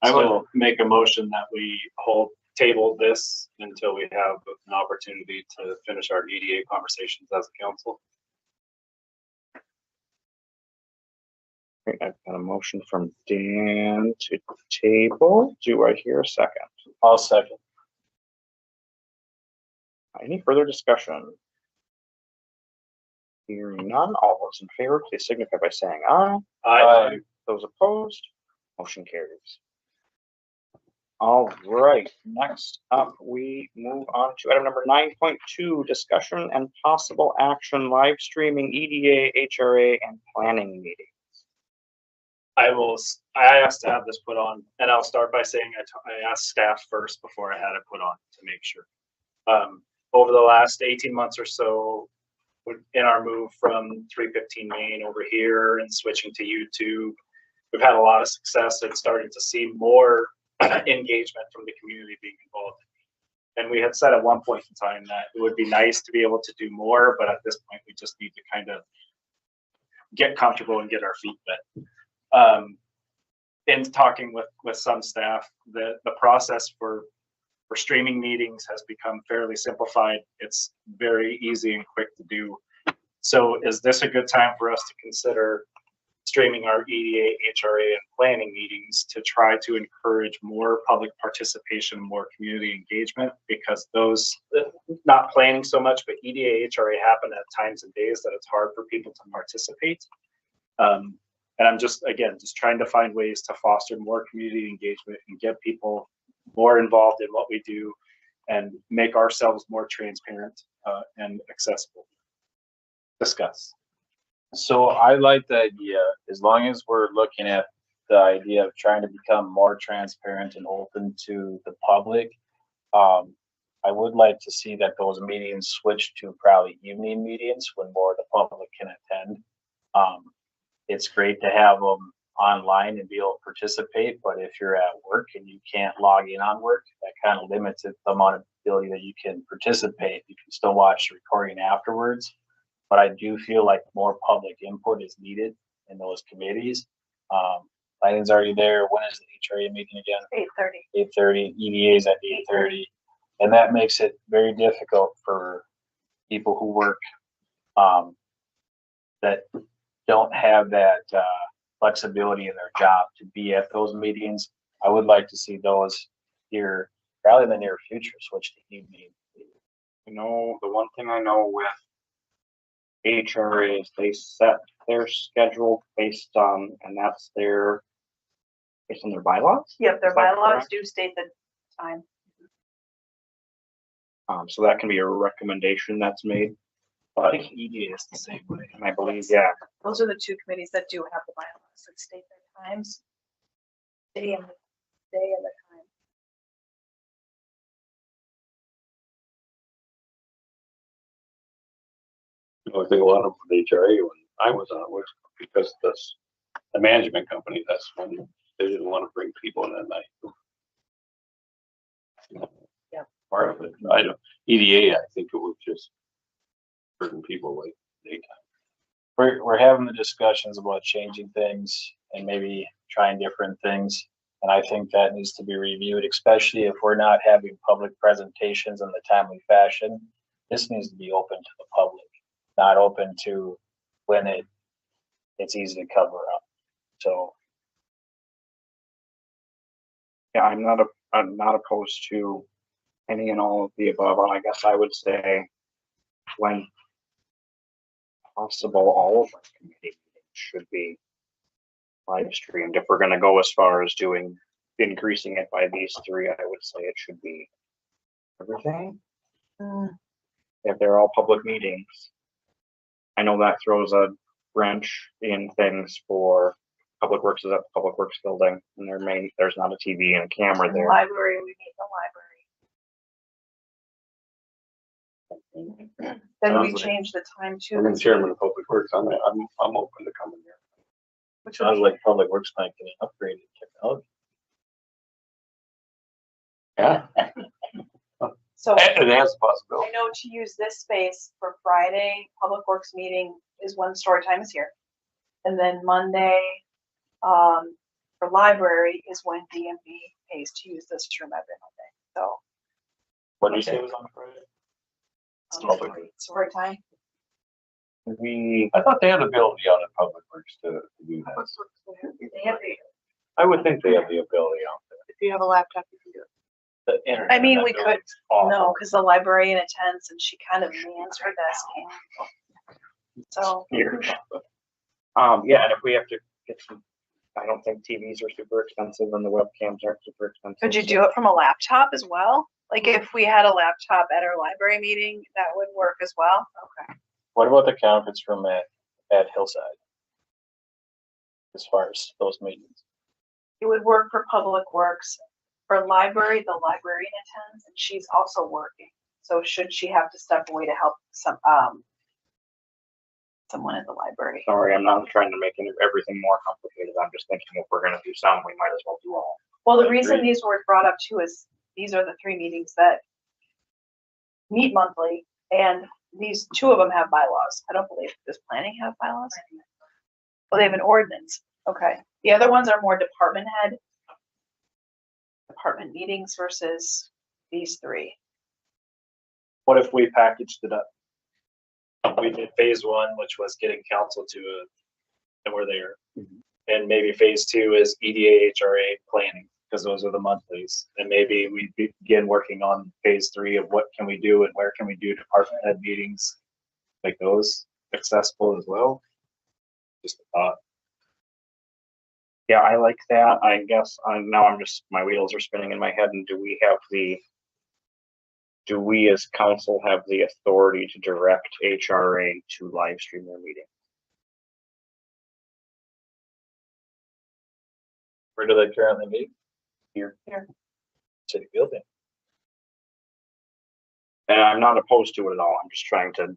I will make a motion that we table this until we have an opportunity to finish our EDA conversations as a council. Right, I've got a motion from Dan to table. Do I hear a second? I'll second. Any further discussion? Hearing none, all those in favor, please signify by saying aye. Aye. Those opposed, motion carries. All right, next up, we move on to item number 9.2, discussion and possible action, live streaming EDA, HRA, and planning meetings. I asked to have this put on, and I'll start by saying I asked staff first before I had it put on to make sure. Over the last 18 months or so, in our move from 315 Main over here and switching to YouTube, we've had a lot of success and starting to see more engagement from the community being involved. And we had said at one point in time that it would be nice to be able to do more, but at this point, we just need to kind of get comfortable and get our feet wet. In talking with some staff, the process for streaming meetings has become fairly simplified. It's very easy and quick to do. So is this a good time for us to consider streaming our EDA, HRA, and planning meetings to try to encourage more public participation, more community engagement? Because those, not planning so much, but EDA, HRA happen at times and days that it's hard for people to participate. And I'm just trying to find ways to foster more community engagement and get people more involved in what we do and make ourselves more transparent and accessible. Discuss. So I like the idea, as long as we're looking at the idea of trying to become more transparent and open to the public. I would like to see that those meetings switch to probably evening meetings when more of the public can attend. it's great to have them online and be able to participate, but if you're at work and you can't log in on work, that kind of limits the amount of ability that you can participate. You can still watch the recording afterwards, but I do feel like more public input is needed in those committees. Planning's already there. When is the HRA meeting again? 8:30. 8:30, EDA's at 8:30. And that makes it very difficult for people who work, that don't have that, flexibility in their job to be at those meetings. I would like to see those here, probably in the near future, switch to evening. You know, the one thing I know with HRA is they set their schedule based on, and that's based on their bylaws. Yep, their Is that bylaws correct? do state the time. So that can be a recommendation that's made. I But think EDA is the same way. and I believe, yeah, Those are the two committees that do have the bylaws that state their times. Day and the time. I think a lot of the HRA when I was on it was because the management company, that's when they didn't want to bring people in at night. Yeah. Part of it, I don't, EDA, I think it was just certain people like daytime. We're having the discussions about changing things and maybe trying different things. And I think that needs to be reviewed, especially if we're not having public presentations in the timely fashion. This needs to be open to the public, not open to when it's easy to cover up. So yeah, I'm not opposed to any and all of the above. I guess I would say when possible, all of our committee meetings should be live streamed. If we're gonna go as far as increasing it by these three, I would say it should be everything. If they're all public meetings. I know that throws a wrench in things for Public Works is at the Public Works building, and there's not a TV and a camera In the there. library, we need the library. Then we Sounds like- change the time to. I'm the chairman of Public Works, I'm open to coming here. Which would sounds be, like Public Works might get an upgraded technology. Yeah, so it has a I possibility. know to use this space for Friday, Public Works meeting is when story time is here. And then Monday, for library is when DMV pays to use this room every Monday, so. What did you say was on Friday? Story time. I thought they had the ability out at Public Works to do that. They have the- I would think they have the ability out there. If you have a laptop, you can do it. The internet. I mean, on we that could, building's awful. no, because the librarian attends and she kind of mans her desk. So, Here. Yeah, and if we have to get some, I don't think TVs are super expensive and the webcams aren't super expensive. could you do it from a laptop as well? Like if we had a laptop at our library meeting, that would work as well? Okay. What about the conference room at Hillside? As far as those meetings? It would work for Public Works. For library, the librarian attends and she's also working. So should she have to step away to help someone at the library? Sorry, I'm not trying to make everything more complicated. I'm just thinking if we're gonna do some, we might as well do all. Well, the I reason agree. these were brought up too is these are the 3 meetings that meet monthly, and these 2 of them have bylaws. I don't believe does planning have bylaws? Oh, they have an ordinance. Okay. The other ones are more department meetings versus these 3. What if we packaged it up? We did phase 1, which was getting council to and we're there. And maybe phase 2 is EDA, HRA planning, because those are the monthlies. And maybe we begin working on phase 3 of what can we do and where can we do department head meetings, make those accessible as well. Just a thought. Yeah, I like that. I guess my wheels are spinning in my head. And do we as council have the authority to direct HRA to live stream their meeting? Where do they currently meet? Here. City building. And I'm not opposed to it at all. I'm just trying to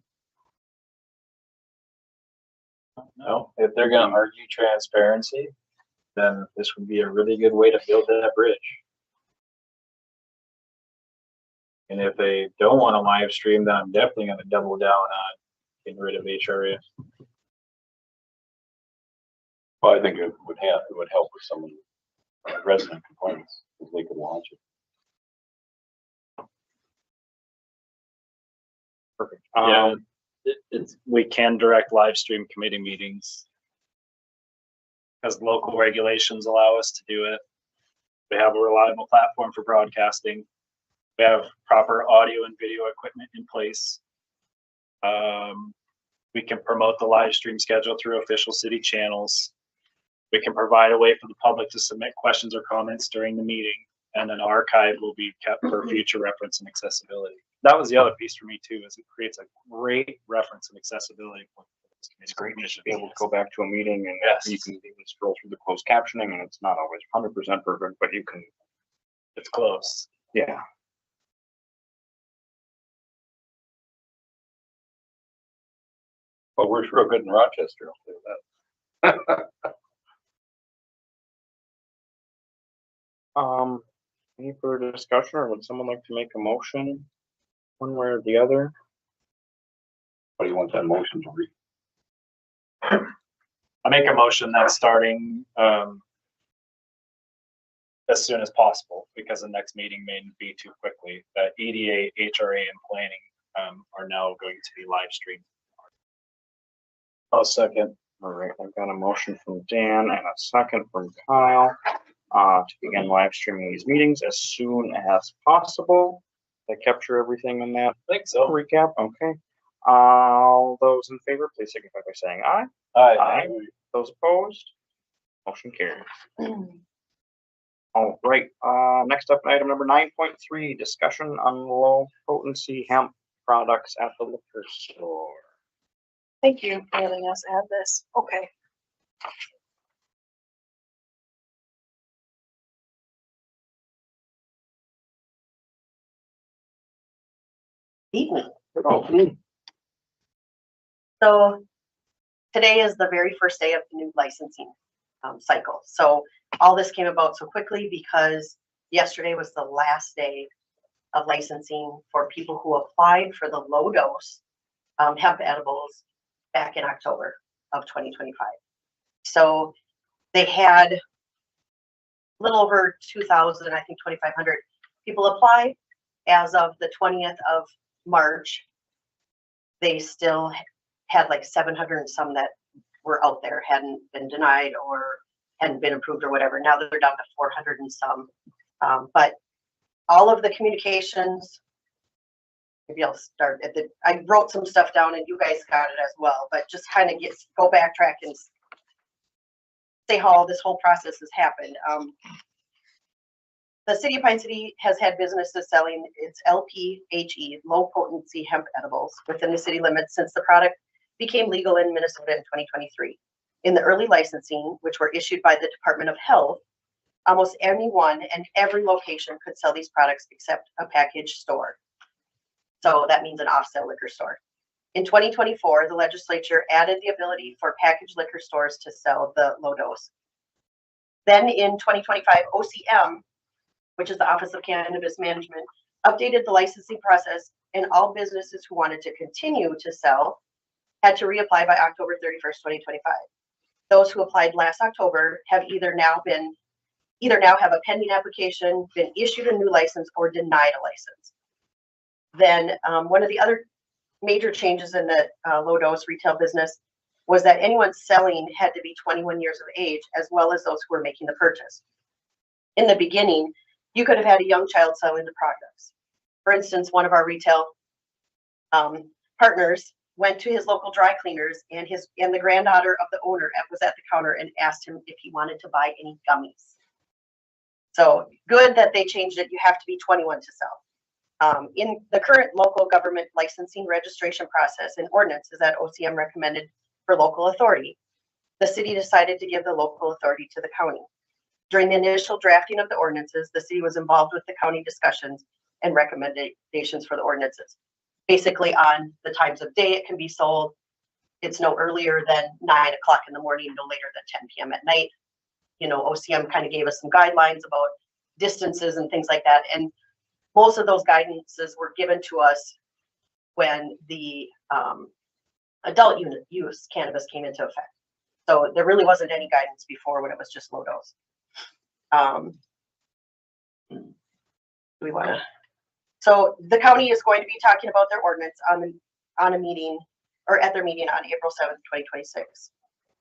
No, if they're gonna argue transparency, then this would be a really good way to build that bridge. And if they don't want to live stream, then I'm definitely gonna double down on getting rid of HRA. Well, I think it would help with some of the resident complaints, if they could launch it. Perfect. Yeah, we can direct live stream committee meetings. Because local regulations allow us to do it. We have a reliable platform for broadcasting. We have proper audio and video equipment in place. We can promote the live stream schedule through official city channels. We can provide a way for the public to submit questions or comments during the meeting, and an archive will be kept for future reference and accessibility. That was the other piece for me too, is it creates a great reference and accessibility point. It's great to be able to go back to a meeting and Yes. you can even scroll through the closed captioning, and it's not always 100% perfect, but you can, It's close. yeah. But we're real good in Rochester, I'll say that. Any further discussion, or would someone like to make a motion one way or the other? What do you want that motion to read? I make a motion that starting as soon as possible, because the next meeting may be too quickly, that EDA, HRA, and planning are now going to be live streamed. I'll second. All right, I've got a motion from Dan and a second from Kyle to begin live streaming these meetings as soon as possible. Did I capture everything in that I think so. recap? Okay. All those in favor, please signify by saying aye. Aye. Those opposed? Motion carries. All right, next up, item number 9.3, discussion on low potency hemp products at the liquor store. Thank you for letting us add this. Okay. Evening. Oh, So today is the very first day of the new licensing cycle. So all this came about so quickly because yesterday was the last day of licensing for people who applied for the low dose hemp edibles back in October of 2025. So they had a little over 2,000, I think 2,500 people apply. As of the 20th of March, they still had like 700 and some that were out there, hadn't been denied or hadn't been approved or whatever. Now they're down to 400 and some. But all of the communications, maybe I'll start at the, I wrote some stuff down and you guys got it as well, but just kind of go backtrack and say how all this whole process has happened. The city of Pine City has had businesses selling its LPHE, low potency hemp edibles, within the city limits since the product became legal in Minnesota in 2023. In the early licensing, which were issued by the Department of Health, almost anyone and every location could sell these products except a package store. So that means an off-sale liquor store. In 2024, the legislature added the ability for packaged liquor stores to sell the low dose. Then in 2025, OCM, which is the Office of Cannabis Management, updated the licensing process, and all businesses who wanted to continue to sell had to reapply by October 31st, 2025. Those who applied last October have either now have a pending application, been issued a new license, or denied a license. Then one of the other major changes in the low dose retail business was that anyone selling had to be 21 years of age, as well as those who were making the purchase. In the beginning, you could have had a young child selling the products. For instance, one of our retail partners went to his local dry cleaners, and the granddaughter of the owner was at the counter and asked him if he wanted to buy any gummies. So good that they changed it. You have to be 21 to sell. In the current local government licensing registration process and ordinances that OCM recommended for local authority, the city decided to give the local authority to the county. During the initial drafting of the ordinances, the city was involved with the county discussions and recommendations for the ordinances, basically on the times of day it can be sold, it's no earlier than 9 o'clock in the morning, no later than 10 p.m. at night. You know, OCM kind of gave us some guidelines about distances and things like that. And most of those guidances were given to us when the adult use cannabis came into effect. So there really wasn't any guidance before when it was just low dose. Do we want to? So the county is going to be talking about their ordinance on a meeting, or at their meeting on April 7th, 2026.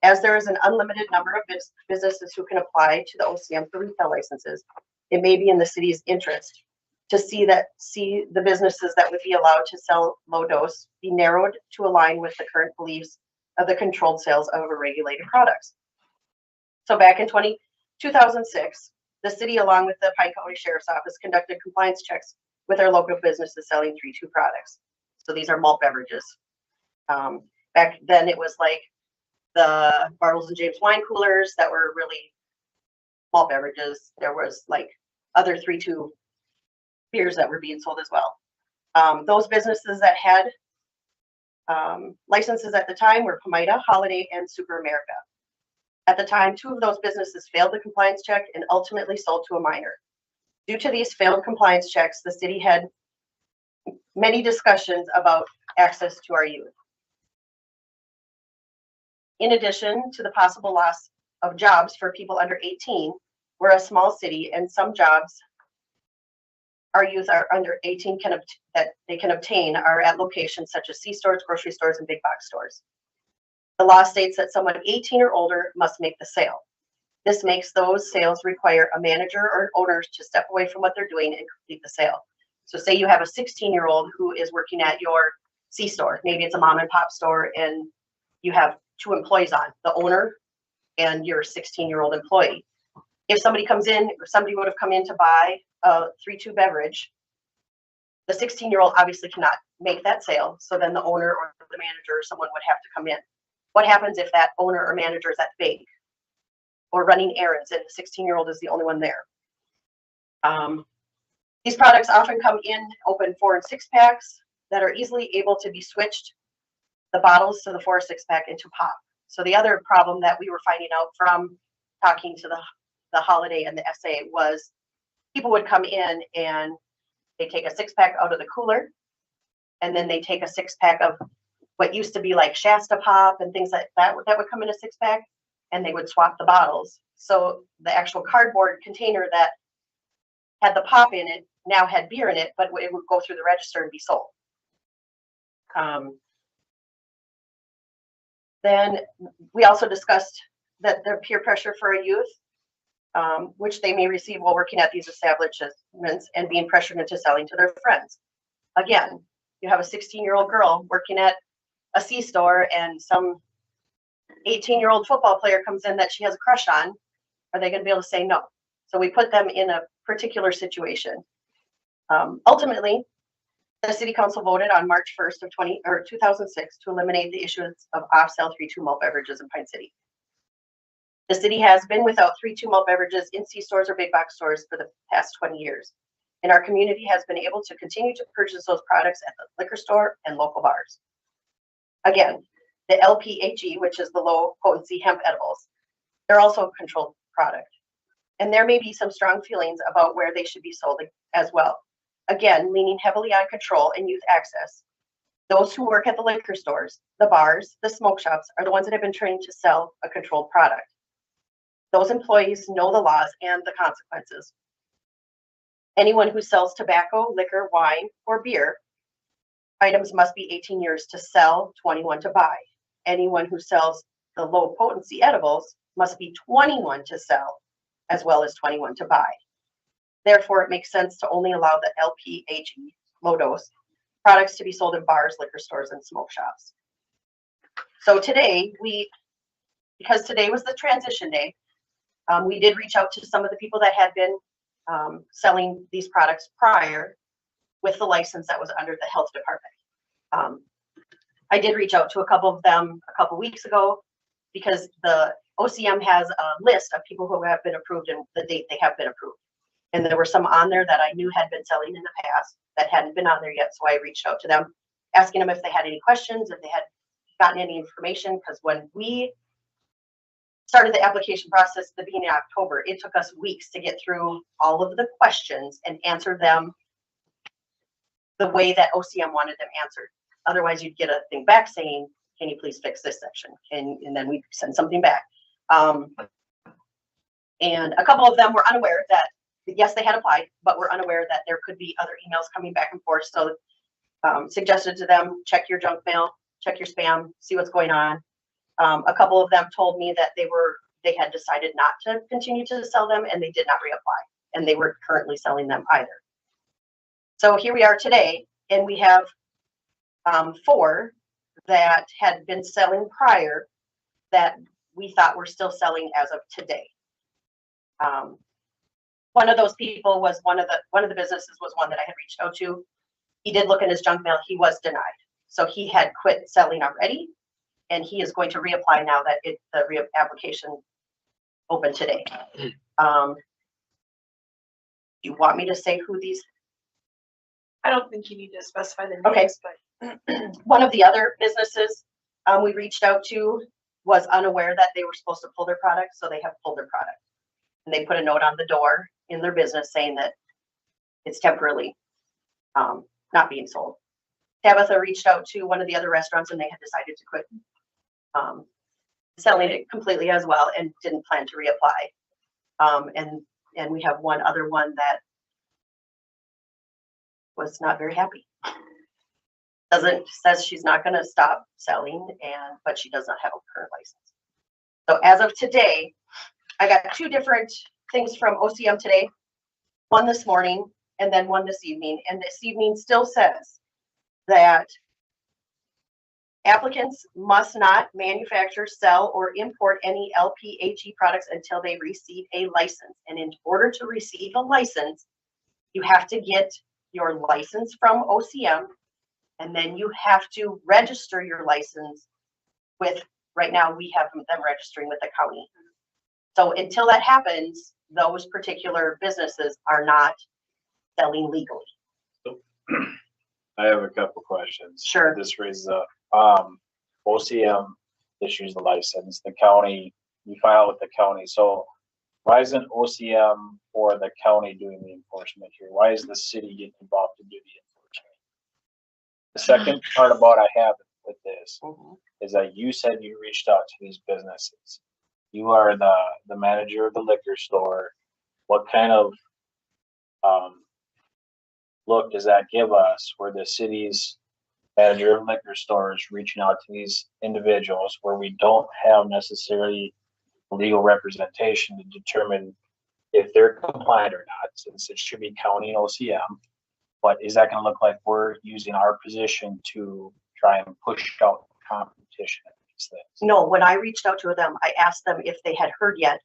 As there is an unlimited number of businesses who can apply to the OCM for retail licenses, it may be in the city's interest to see the businesses that would be allowed to sell low dose be narrowed to align with the current beliefs of the controlled sales of regulated products. So back in 2006, the city, along with the Pine County Sheriff's Office, conducted compliance checks with our local businesses selling 3-2 products. So these are malt beverages. Back then it was like the Bartles and James wine coolers that were really malt beverages. There was like other 3-2 beers that were being sold as well. Those businesses that had licenses at the time were Pomida, Holiday, and Super America. At the time, 2 of those businesses failed the compliance check and ultimately sold to a minor. Due to these failed compliance checks, the city had many discussions about access to our youth. In addition to the possible loss of jobs for people under 18, we're a small city, and some jobs our youth are under 18 that they can obtain are at locations such as C-stores, grocery stores, and big box stores. The law states that someone 18 or older must make the sale. This makes those sales require a manager or owners to step away from what they're doing and complete the sale. So say you have a 16-year-old who is working at your C-store. Maybe it's a mom and pop store, and you have 2 employees on, the owner and your 16-year-old employee. If somebody comes in, or somebody would have come in to buy a 3-2 beverage, the 16-year-old obviously cannot make that sale. So then the owner or the manager or someone would have to come in. What happens if that owner or manager is at the bank or running errands and the 16-year-old is the only one there? These products often come in open 4- and 6-packs that are easily able to be switched, the bottles to the 4- or 6-pack, into pop. So the other problem that we were finding out from talking to the Holiday and the SA was people would come in and they take a 6-pack out of the cooler, and then they take a 6-pack of what used to be like Shasta Pop and things like that would come in a 6-pack, and they would swap the bottles. So the actual cardboard container that had the pop in it now had beer in it, but it would go through the register and be sold. Then we also discussed that the peer pressure for a youth, which they may receive while working at these establishments and being pressured into selling to their friends. Again, you have a 16-year-old girl working at a C-store and some 18-year-old football player comes in that she has a crush on. Are they going to be able to say no? So we put them in a particular situation. Ultimately, the city council voted on March 1st of 2006 to eliminate the issuance of off-sale 3-2 malt beverages in Pine City. The city has been without 3-2 malt beverages in C-stores or big box stores for the past 20 years. And our community has been able to continue to purchase those products at the liquor store and local bars. Again, the LPHE, which is the low potency hemp edibles, they're also a controlled product. And there may be some strong feelings about where they should be sold as well. Again, leaning heavily on control and youth access. Those who work at the liquor stores, the bars, the smoke shops are the ones that have been trained to sell a controlled product. Those employees know the laws and the consequences. Anyone who sells tobacco, liquor, wine, or beer items must be 18 years to sell, 21 to buy. Anyone who sells the low potency edibles must be 21 to sell, as well as 21 to buy. Therefore, it makes sense to only allow the LPHE, low dose, products to be sold in bars, liquor stores, and smoke shops. So today, because today was the transition day, we did reach out to some of the people that had been selling these products prior with the license that was under the health department. I did reach out to a couple of them a couple weeks ago because the OCM has a list of people who have been approved and the date they have been approved. And there were some on there that I knew had been selling in the past that hadn't been on there yet. So I reached out to them, asking them if they had any questions, if they had gotten any information, because when we started the application process at the beginning of October, it took us weeks to get through all of the questions and answer them the way that OCM wanted them answered. Otherwise, you'd get a thing back saying, can you please fix this section? And then we'd send something back. And a couple of them were unaware that, yes, they had applied, but were unaware that there could be other emails coming back and forth. So suggested to them, check your junk mail, check your spam, see what's going on. A couple of them told me that they had decided not to continue to sell them and they did not reapply, and they weren't currently selling them either. So here we are today, and we have 4 that had been selling prior that we thought were still selling as of today. One of those people was one of the businesses was one that I had reached out to. He did look in his junk mail. He was denied. So he had quit selling already, and he is going to reapply now that the reapplication opened today. Do you want me to say who these? I don't think you need to specify the Okay. names, but One of the other businesses we reached out to was unaware that they were supposed to pull their product, so they have pulled their product. And they put a note on the door in their business saying that it's temporarily not being sold. Tabitha reached out to one of the other restaurants and they had decided to quit selling it completely as well and didn't plan to reapply. And we have one other one that was not very happy. Says she's not going to stop selling, but she does not have a current license. So as of today, I got 2 different things from OCM today, one this morning and then one this evening. And this evening still says that applicants must not manufacture, sell, or import any LPHE products until they receive a license. And in order to receive a license, you have to get your license from OCM, and then you have to register your license with, right now we have them registering with the county. So until that happens, those particular businesses are not selling legally. I have a couple questions. Sure. This raises up, OCM issues the license, the county, you file with the county, so why isn't OCM or the county doing the enforcement here? Why is the city getting involved to do the enforcement? The second part about I have with this is that you said you reached out to these businesses. You are the manager of the liquor store. What kind of look does that give us where the city's manager of liquor stores reaching out to these individuals where we don't have necessarily legal representation to determine if they're compliant or not, since it should be county and OCM. But is that going to look like we're using our position to try and push out competition at these things? No, when I reached out to them, I asked them if they had heard yet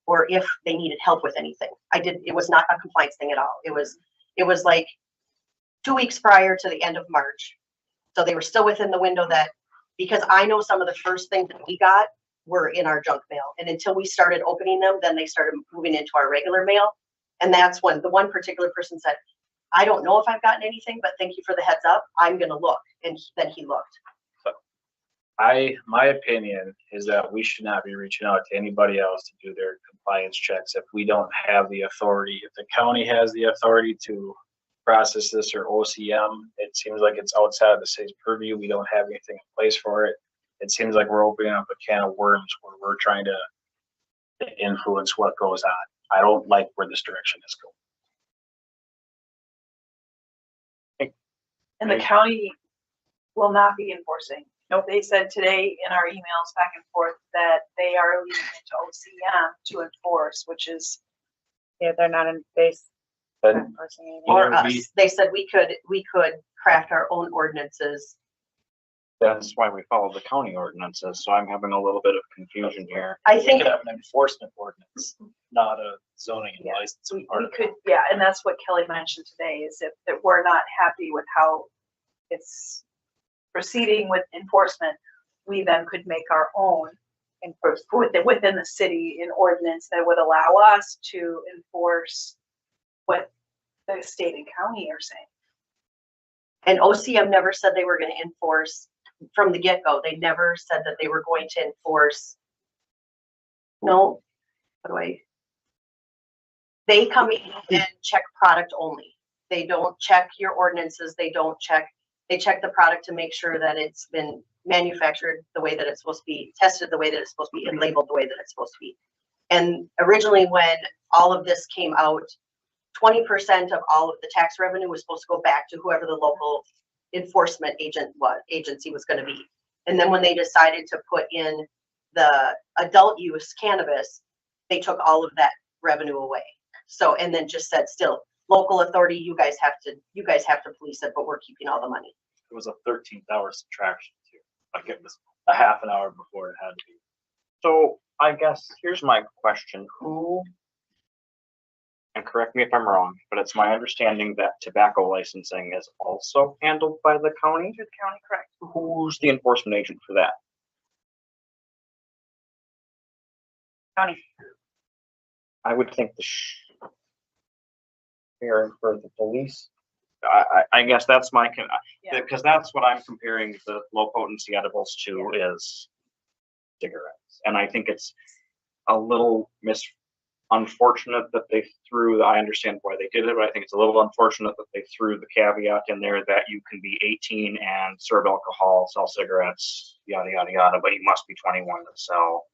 or if they needed help with anything. It was not a compliance thing at all. It was like 2 weeks prior to the end of March. So they were still within the window that, because I know some of the first things that we got were in our junk mail. And until we started opening them, then they started moving into our regular mail. And that's when the one particular person said, I don't know if I've gotten anything, but thank you for the heads up. I'm going to look. And then he looked. My opinion is that we should not be reaching out to anybody else to do their compliance checks if we don't have the authority. If the county has the authority to process this, or OCM, it seems like it's outside of the city's purview. We don't have anything in place for it. It seems like we're opening up a can of worms where we're trying to influence what goes on. I don't like where this direction is going. And the county will not be enforcing. No, they said today in our emails back and forth that they are leaving it to OCM to enforce, which is, Yeah, they're not in base. But Or Yeah, us. They said we could craft our own ordinances. That's why we follow the county ordinances, so I'm having a little bit of confusion here. I We think could have an enforcement ordinance, not a zoning and Yeah, licensing we part. could, yeah, and that's what Kelly mentioned today, is if that we're not happy with how it's proceeding with enforcement, we then could make our own within the city an ordinance that would allow us to enforce what the state and county are saying. And OCM never said they were going to enforce from the get-go, they never said that they were going to enforce. No, what do I? They come in and check product only. They don't check your ordinances. They check the product to make sure that it's been manufactured the way that it's supposed to be, tested the way that it's supposed to be, and labeled the way that it's supposed to be. And originally when all of this came out, 20% of all of the tax revenue was supposed to go back to whoever the local enforcement agency was going to be. And then when they decided to put in the adult use cannabis, they took all of that revenue away. So, and then just said, still, local authority, you guys have to police it, but we're keeping all the money. It was a 13th hour subtraction too. Like it was a half an hour before it had to be. So I guess here's my question. Who, and correct me if I'm wrong, but it's my understanding that tobacco licensing is also handled by the county? Through the county, correct? Who's the enforcement agent for that? County. I would think the sheriff or the police. I guess that's my, Yeah. because that's what I'm comparing the low potency edibles to is cigarettes. And I think it's a little unfortunate that they threw, I understand why they did it, but I think it's a little unfortunate that they threw the caveat in there that you can be 18 and serve alcohol, sell cigarettes, yada, yada, yada, but you must be 21 to sell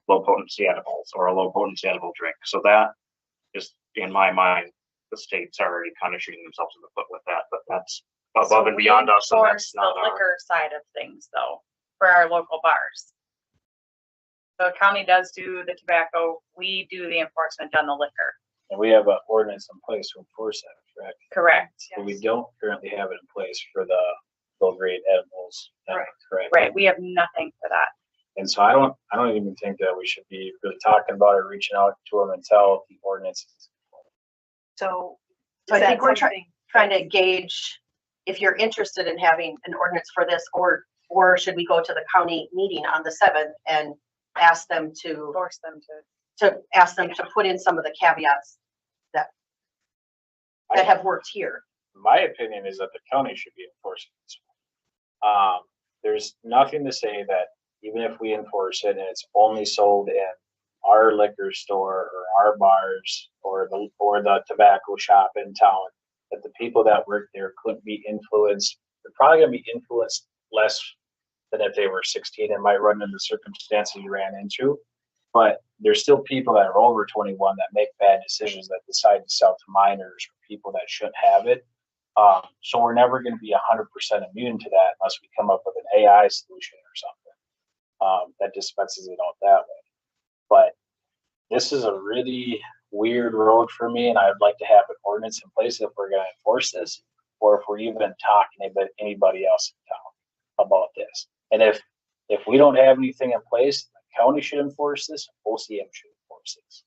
low potency edibles or a low potency edible drink. So that is, in my mind, the state's already kind of shooting themselves in the foot with that, but that's above and beyond us, and that's not the our. liquor side of things though, for our local bars. The county does do the tobacco, we do the enforcement on the liquor. And we have an ordinance in place to enforce that, correct? Correct. But we don't currently have it in place for the low grade edibles. Right. Correct. Right, we have nothing for that. And so I don't even think that we should be really talking about it, reaching out to them until the ordinance is. So. So I is that think we're something- trying to gauge if you're interested in having an ordinance for this, or should we go to the county meeting on the 7th and ask them to Force them to. put in some of the caveats that have worked here. My opinion is that the county should be enforcing this. There's nothing to say that even if we enforce it and it's only sold in our liquor store or our bars or the tobacco shop in town, that the people that work there couldn't be influenced. They're probably gonna be influenced less than if they were 16 and might run into circumstances you ran into. But there's still people that are over 21 that make bad decisions, that decide to sell to minors or people that shouldn't have it. So we're never going to be 100% immune to that unless we come up with an AI solution or something that dispenses it out that way. But this is a really weird road for me, and I'd like to have an ordinance in place if we're going to enforce this, or if we're even talking about anybody else in town about this. And if we don't have anything in place, the county should enforce this, OCM should enforce this.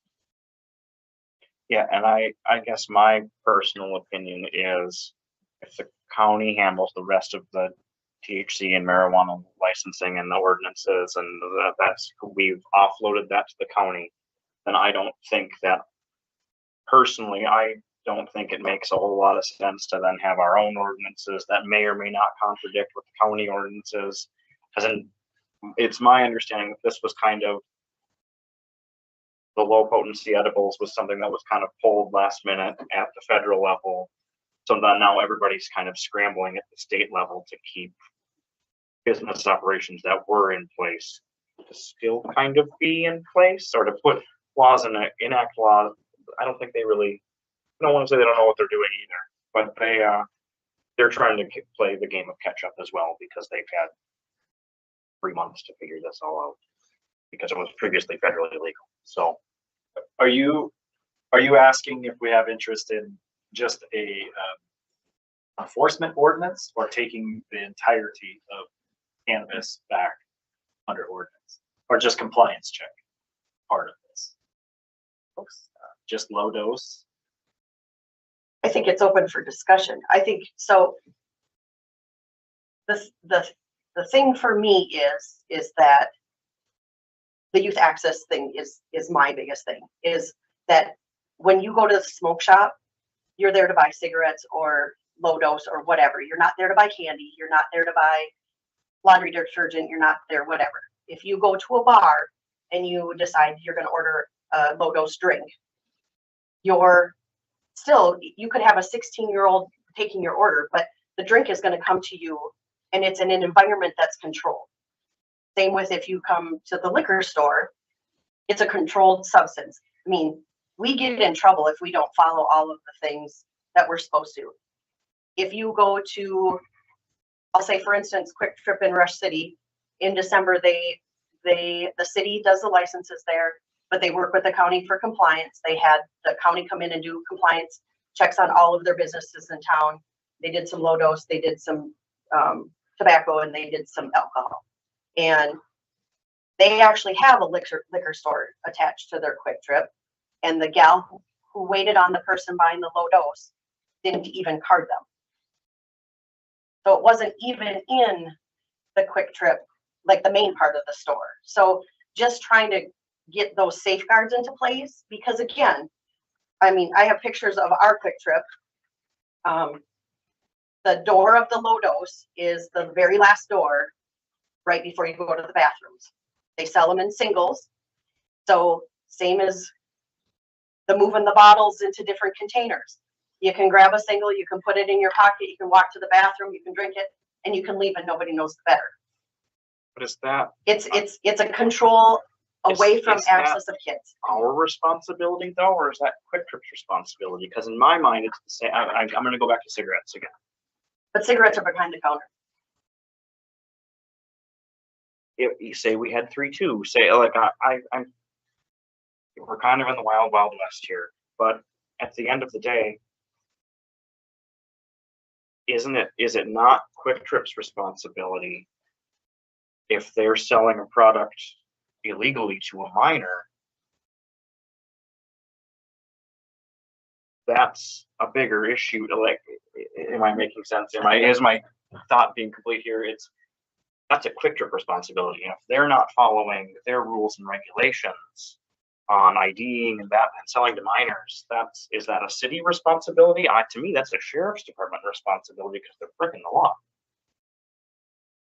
Yeah, and I guess my personal opinion is if the county handles the rest of the THC and marijuana licensing and the ordinances, and that's, we've offloaded that to the county, then I don't think that, personally, I don't think it makes a whole lot of sense to then have our own ordinances that may or may not contradict with the county ordinances. As in, it's my understanding that this was kind of, the low potency edibles was something that was kind of pulled last minute at the federal level. So then now everybody's kind of scrambling at the state level to keep business operations that were in place to still kind of be in place, or to put laws and enact laws. I don't think they really, I don't want to say they don't know what they're doing either, but they're trying to play the game of catch up as well, because they've had 3 months to figure this all out because it was previously federally illegal. So Are you asking if we have interest in just a enforcement ordinance, or taking the entirety of cannabis back under ordinance, or just compliance check part of this? Just low dose? I think it's open for discussion. I think so. The thing for me is that the youth access thing is my biggest thing, is that when you go to the smoke shop, you're there to buy cigarettes or low dose or whatever. You're not there to buy candy. You're not there to buy laundry detergent, you're not there, whatever. If you go to a bar and you decide you're gonna order a low dose drink, you're still, you could have a 16-year-old taking your order, but the drink is gonna come to you and it's in an environment that's controlled. Same with if you come to the liquor store, it's a controlled substance. I mean, we get in trouble if we don't follow all of the things that we're supposed to. If you go to, I'll say for instance, Quick Trip in Rush City, in December, the city does the licenses there, but they work with the county for compliance. They had the county come in and do compliance checks on all of their businesses in town. They did some low dose, they did some tobacco, and they did some alcohol. And they actually have a liquor store attached to their Quick Trip. And the gal who waited on the person buying the low dose didn't even card them. So it wasn't even in the Quick Trip, like the main part of the store. So just trying to get those safeguards into place, because again, I mean, I have pictures of our Quick Trip. The door of the low dose is the very last door right before you go to the bathrooms. They sell them in singles. So same as the moving the bottles into different containers. You can grab a single, you can put it in your pocket, you can walk to the bathroom, you can drink it, and you can leave and nobody knows better. But is that It's a control away Is- from is that- access of kids. our responsibility though, or is that Quick Trip's responsibility? Because in my mind, it's the same. I'm going to go back to cigarettes again. But cigarettes are behind the counter. If you say we had 3-2, say like I'm, we're kind of in the wild west here, but at the end of the day, is it not Quick Trip's responsibility if they're selling a product illegally to a minor? That's a bigger issue. Like, am I making sense? Is my thought being complete here? That's a Quick Trip responsibility. If they're not following their rules and regulations on IDing and selling to minors, is that a city responsibility? To me, that's a sheriff's department responsibility because they're breaking the law.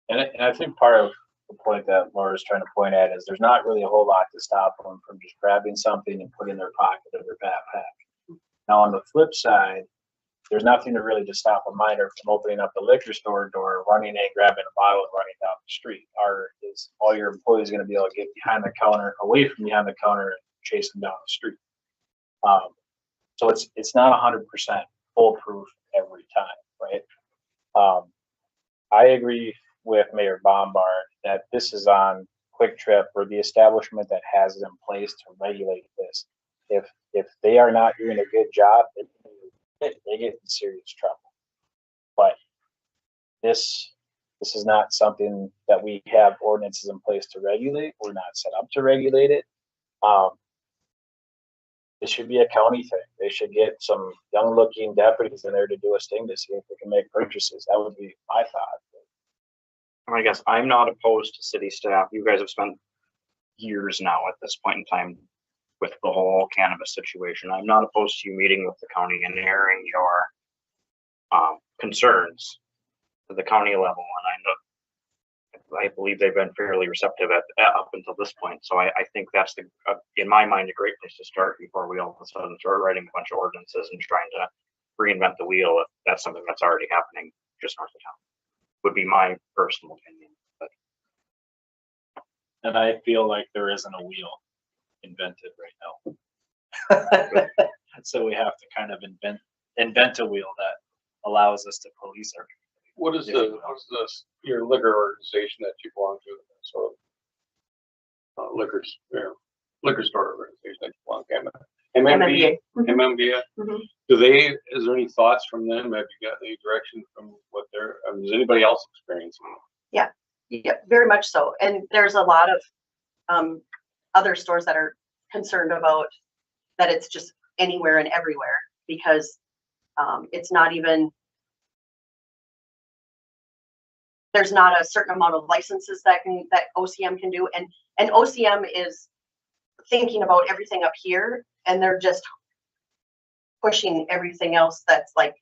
And I think part of the point that Laura's trying to point at is there's not really a whole lot to stop them from just grabbing something and putting in their pocket or their backpack. Now, on the flip side, there's nothing to really just stop a minor from opening up the liquor store door, running in, grabbing a bottle, and running down the street. Is all your employees going to be able to get behind the counter, away from behind the counter, and chase them down the street? So it's not 100% foolproof every time, right? I agree with Mayor Bombard that this is on Quick Trip or the establishment that has it in place to regulate this. If they are not doing a good job, they get in serious trouble. But this is not something that we have ordinances in place to regulate. We're not set up to regulate it. It should be a county thing. They should get some young-looking deputies in there to do a sting to see if they can make purchases. That would be my thought. I guess I'm not opposed to city staff. You guys have spent years now at this point in time with the whole cannabis situation. I'm not opposed to you meeting with the county and airing your concerns at the county level. And I believe they've been fairly receptive up until this point. So I think that's in my mind, a great place to start before we all of a sudden start writing a bunch of ordinances and trying to reinvent the wheel if that's something that's already happening just north of town. Would be my personal opinion. But And I feel like there isn't a wheel invented right now. So we have to kind of invent a wheel that allows us to police our community. What is your liquor organization that you belong to? So liquor store organization that you belong to? MMDA. MMDA. Mhm. Is there any thoughts from them? Have you got any direction from what is anybody else experiencing? Yeah, very much so. And there's a lot of other stores that are concerned about that it's just anywhere and everywhere because it's not even, there's not a certain amount of licenses that OCM can do. And OCM is thinking about everything up here and they're just pushing everything else that's like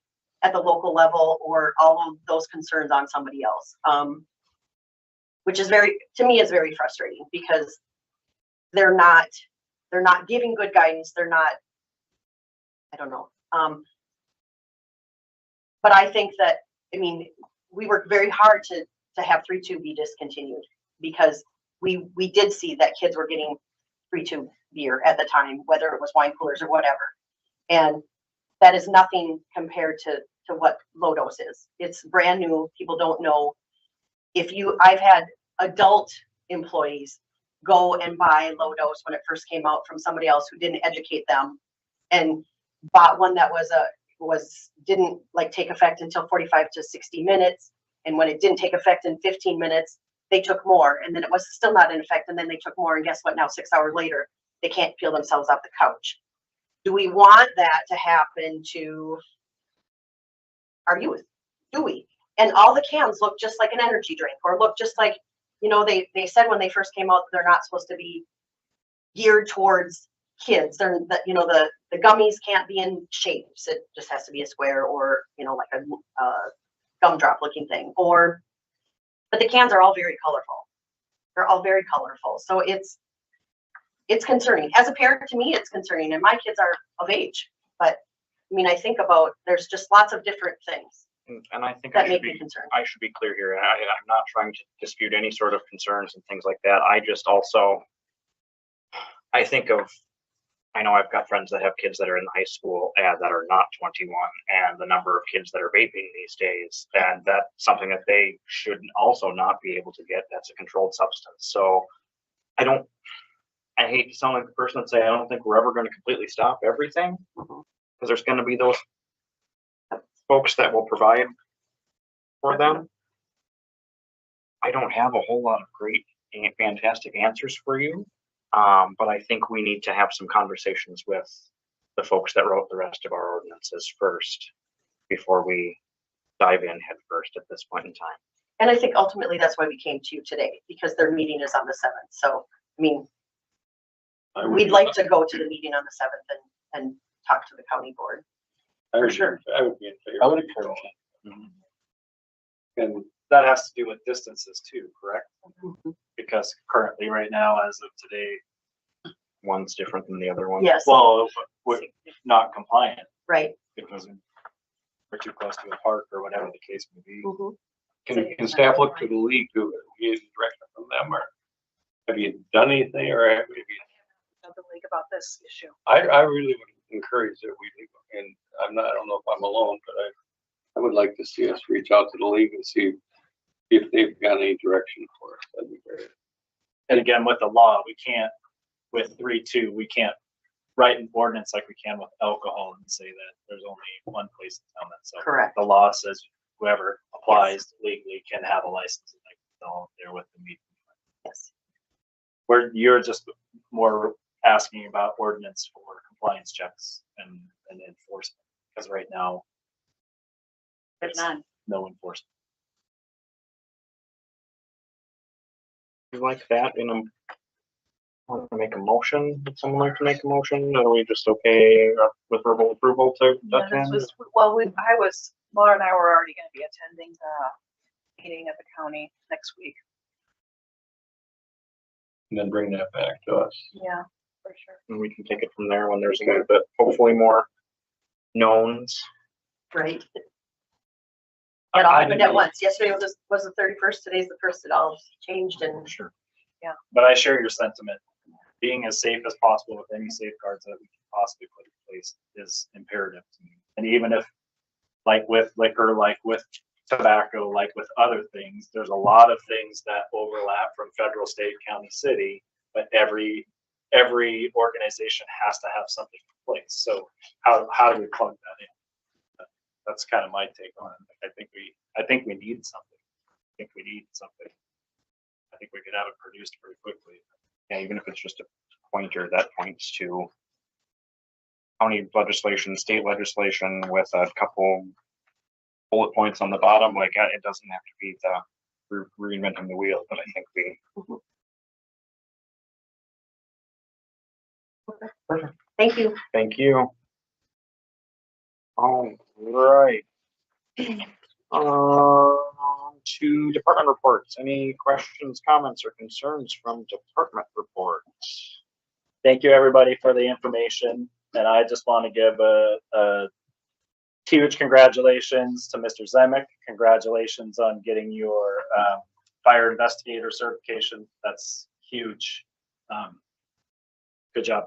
at the local level or all of those concerns on somebody else. which is to me, is very frustrating because they're not giving good guidance. They're not, I don't know. But I think that, I mean, we worked very hard to have 3-2 be discontinued because we did see that kids were getting 3-2 beer at the time, whether it was wine coolers or whatever. And that is nothing compared to what low dose is. It's brand new. People don't know. I've had adult employees go and buy low dose when it first came out from somebody else who didn't educate them and bought one that didn't like take effect until 45 to 60 minutes. And when it didn't take effect in 15 minutes, they took more, and then it was still not in effect. And then they took more, and guess what? Now 6 hours later, they can't peel themselves off the couch. Do we want that to happen to our youth? Do we? And all the cans look just like an energy drink, or look just like, they said when they first came out, they're not supposed to be geared towards kids. The gummies can't be in shapes. It just has to be a square or, like a gumdrop looking thing. But the cans are all very colorful. They're all very colorful. So it's concerning. As a parent, to me, it's concerning. And my kids are of age. But I mean, I think about, there's just lots of different things And I think that make me concerned. I should be clear here. I'm not trying to dispute any sort of concerns and things like that. I just also, I know I've got friends that have kids that are in high school and that are not 21, and the number of kids that are vaping these days, and that's something that they should also not be able to get. That's a controlled substance. So I hate to sound like the person that say I don't think we're ever going to completely stop everything, because there's going to be those folks that will provide for them. I don't have a whole lot of great and fantastic answers for you. But I think we need to have some conversations with the folks that wrote the rest of our ordinances first before we dive in head first at this point in time. And I think ultimately that's why we came to you today, because their meeting is on the 7th. So, I mean, we'd like to go to the meeting on the 7th and talk to the county board. For sure. I would be in favor. I would encourage it. And That has to do with distances too, correct? Because currently, right now, as of today, One's different than the other one. Yes, well, we're not compliant right. because we're too close to a park or whatever the case may be. can staff look to the league to get direction from them, or have you done anything, or have you? The league about this issue. I really would encourage that we, and I don't know if I'm alone, but I would like to see us reach out to the league and see if they've got any direction for us. That'd be great. And again, with the law, we can't, with 3-2, we can't write an ordinance like we can with alcohol and say that there's only one place in town that's. Correct. The law says whoever applies legally can have a license, and they're all there with the meeting. Yes. Where you're just more asking about ordinance for compliance checks and enforcement, because right now There's none. no enforcement. You like that in a, want to make a motion? Would someone like to make a motion? Or are we just okay with verbal approval to Yeah, that this was, well, Laura and I were already gonna be attending the meeting at the county next week. And then bring that back to us. Yeah, for sure. And we can take it from there when there's a little bit, hopefully more knowns. Right. It all happened at once. Yesterday was the 31st. Today's the 1st. It all changed and. Sure. Yeah. But I share your sentiment. Being as safe as possible with any safeguards that we can possibly put in place is imperative to me. And even if, like with liquor, like with tobacco, like with other things, there's a lot of things that overlap from federal, state, county, city, but every organization has to have something in place. So how do we plug that in? That's kind of my take on it. I think we need something. I think we could have it produced pretty quickly. Yeah, even if it's just a pointer that points to county legislation, state legislation with a couple bullet points on the bottom, like it doesn't have to be the reinventing the wheel, but I think we. Perfect. Thank you. Thank you. All right. to department reports. Any questions, comments, or concerns from department reports? Thank you, everybody, for the information. And I just want to give a huge congratulations to Mr. Zemek. Congratulations on getting your fire investigator certification. That's huge. Good job.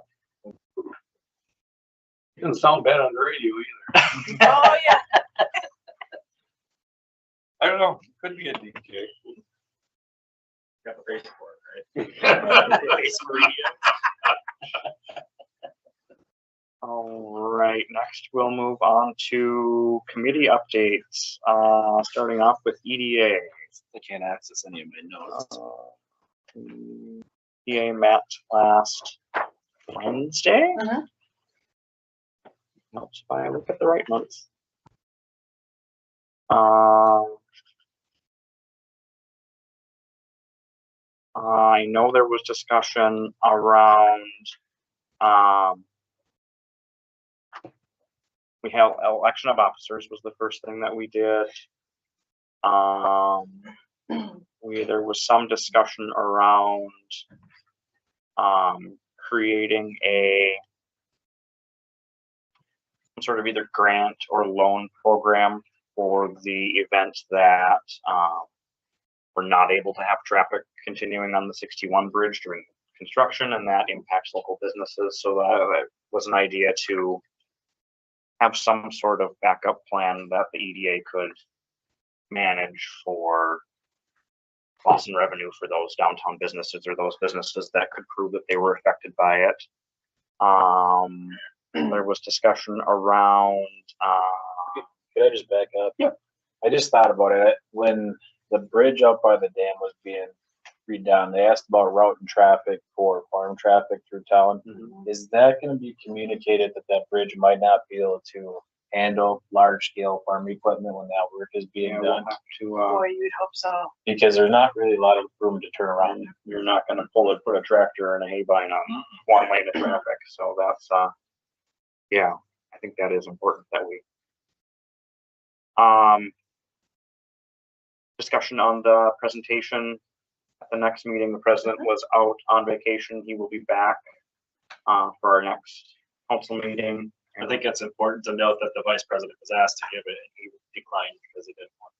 Didn't sound bad on the radio either. Oh, yeah. I don't know, could be a DJ. Got the face for it, right? All right, next we'll move on to committee updates, starting off with EDA. I can't access any of my notes. EDA met last Wednesday. Helps if I look at the right months. I know there was discussion around, we have election of officers was the first thing that we did. There was some discussion around creating some sort of either grant or loan program for the event that we're not able to have traffic continuing on the 61 bridge during construction, and that impacts local businesses. So that was an idea to have some sort of backup plan that the EDA could manage for loss in revenue for those downtown businesses or those businesses that could prove that they were affected by it. There was discussion around. Could I just back up? Yeah. I just thought about it when the bridge up by the dam was being redone. They asked about route and traffic for farm traffic through town. Is that going to be communicated that that bridge might not be able to handle large scale farm equipment when that work is being We'll done? have to, Boy, you'd hope so. Because there's not really a lot of room to turn around. you're not going to put a tractor and a hay bine on one lane of traffic. So that's, yeah, I think that is important that we, discussion on the presentation at the next meeting. The president was out on vacation. He will be back, for our next council meeting. I think it's important to note that the vice president was asked to give it and he declined because he didn't want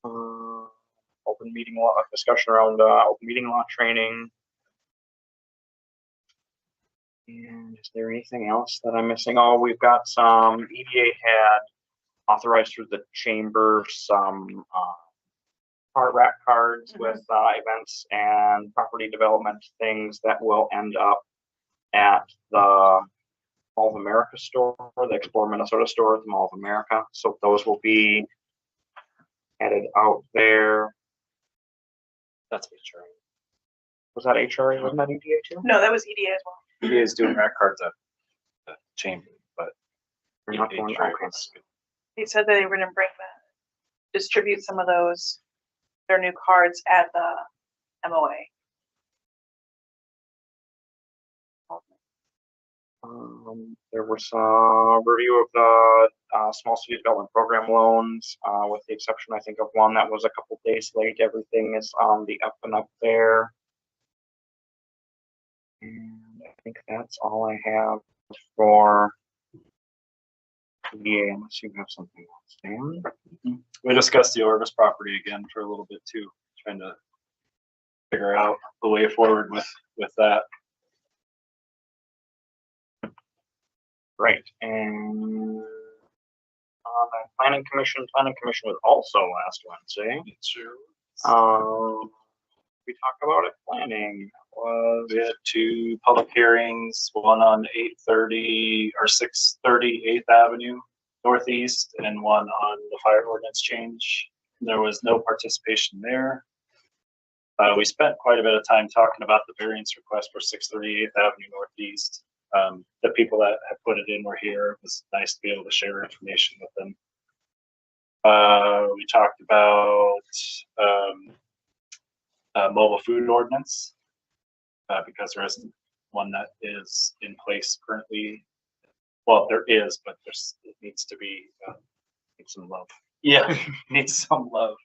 to. Open meeting law, discussion around open meeting law training. And is there anything else that I'm missing? Oh, we've got some, EDA had authorized through the chamber some card rack cards with events and property development things that will end up at the Mall of America store, the Explore Minnesota store at the Mall of America. So those will be headed out there. That's HRA. Was that HRA? Wasn't that EDA too? No, that was EDA as well. He is doing rack cards at the chamber, but We're not going HRA okay. was good. They said that they were gonna bring distribute some of their new cards at the MOA. There was a review of the small city development program loans, with the exception, I think, of one that was a couple days late. Everything is on the up and up there. And I think that's all I have for EDA, unless you have something else, Dan. We discussed the Orvis property again for a little bit too, trying to figure out the way forward with that. Right, and on the planning commission was also last Wednesday. We talked about it, planning was. We had 2 public hearings, one on 830 or 630 8th Avenue Northeast and one on the fire ordinance change. There was no participation there. We spent quite a bit of time talking about the variance request for 630 8th Avenue Northeast. The people that had put it in were here. It was nice to be able to share information with them. We talked about mobile food ordinance because there isn't one that is in place currently. Well, there is, but it needs to be Need some love. Yeah, needs some love.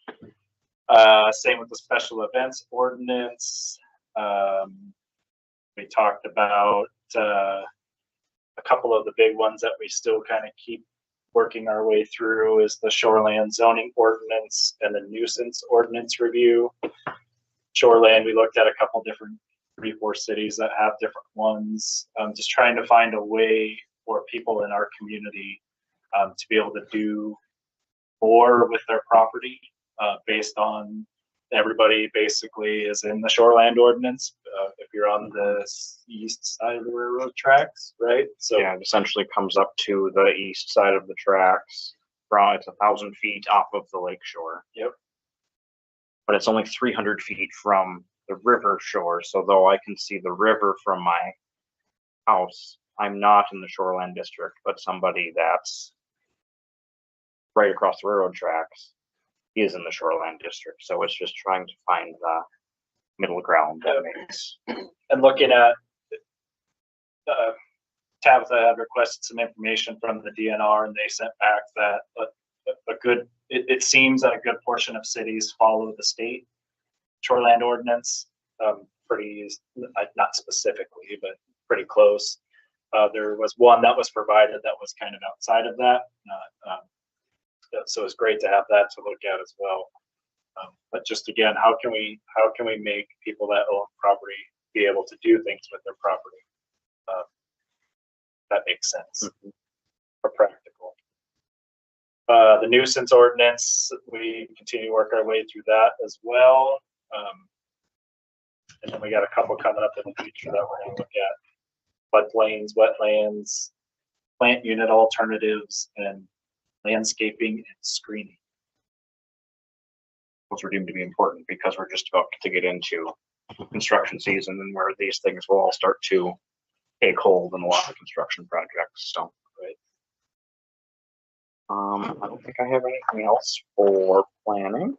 Same with the special events ordinance. We talked about a couple of the big ones that we still kind of keep working our way through is the shoreland zoning ordinance and the nuisance ordinance review. Shoreland, we looked at a couple different 3-4 cities that have different ones. Just trying to find a way for people in our community to be able to do more with their property based on everybody basically is in the shoreland ordinance. If you're on the east side of the railroad tracks, right? So Yeah, it essentially comes up to the east side of the tracks. It's 1,000 feet off of the lake shore. Yep. But it's only 300 feet from the river shore. So though I can see the river from my house, I'm not in the shoreland district, but somebody that's right across the railroad tracks is in the shoreland district. So it's just trying to find the middle ground that makes. and looking at Tabitha had requested some information from the DNR and they sent back that a good, it seems that a good portion of cities follow the state shoreland ordinance, pretty, not specifically, but pretty close. There was one that was provided that was kind of outside of that. So it's great to have that to look at as well. But just again, how can we make people that own property be able to do things with their property? That makes sense or practical. The nuisance ordinance, we continue to work our way through that as well. And then we got a couple coming up in the future that we're going to look at: floodplains, wetlands, plant unit alternatives, and landscaping and screening. Those are deemed to be important because we're just about to get into construction season and where these things will all start to take hold in a lot of construction projects. So, right. I don't think I have anything else for planning.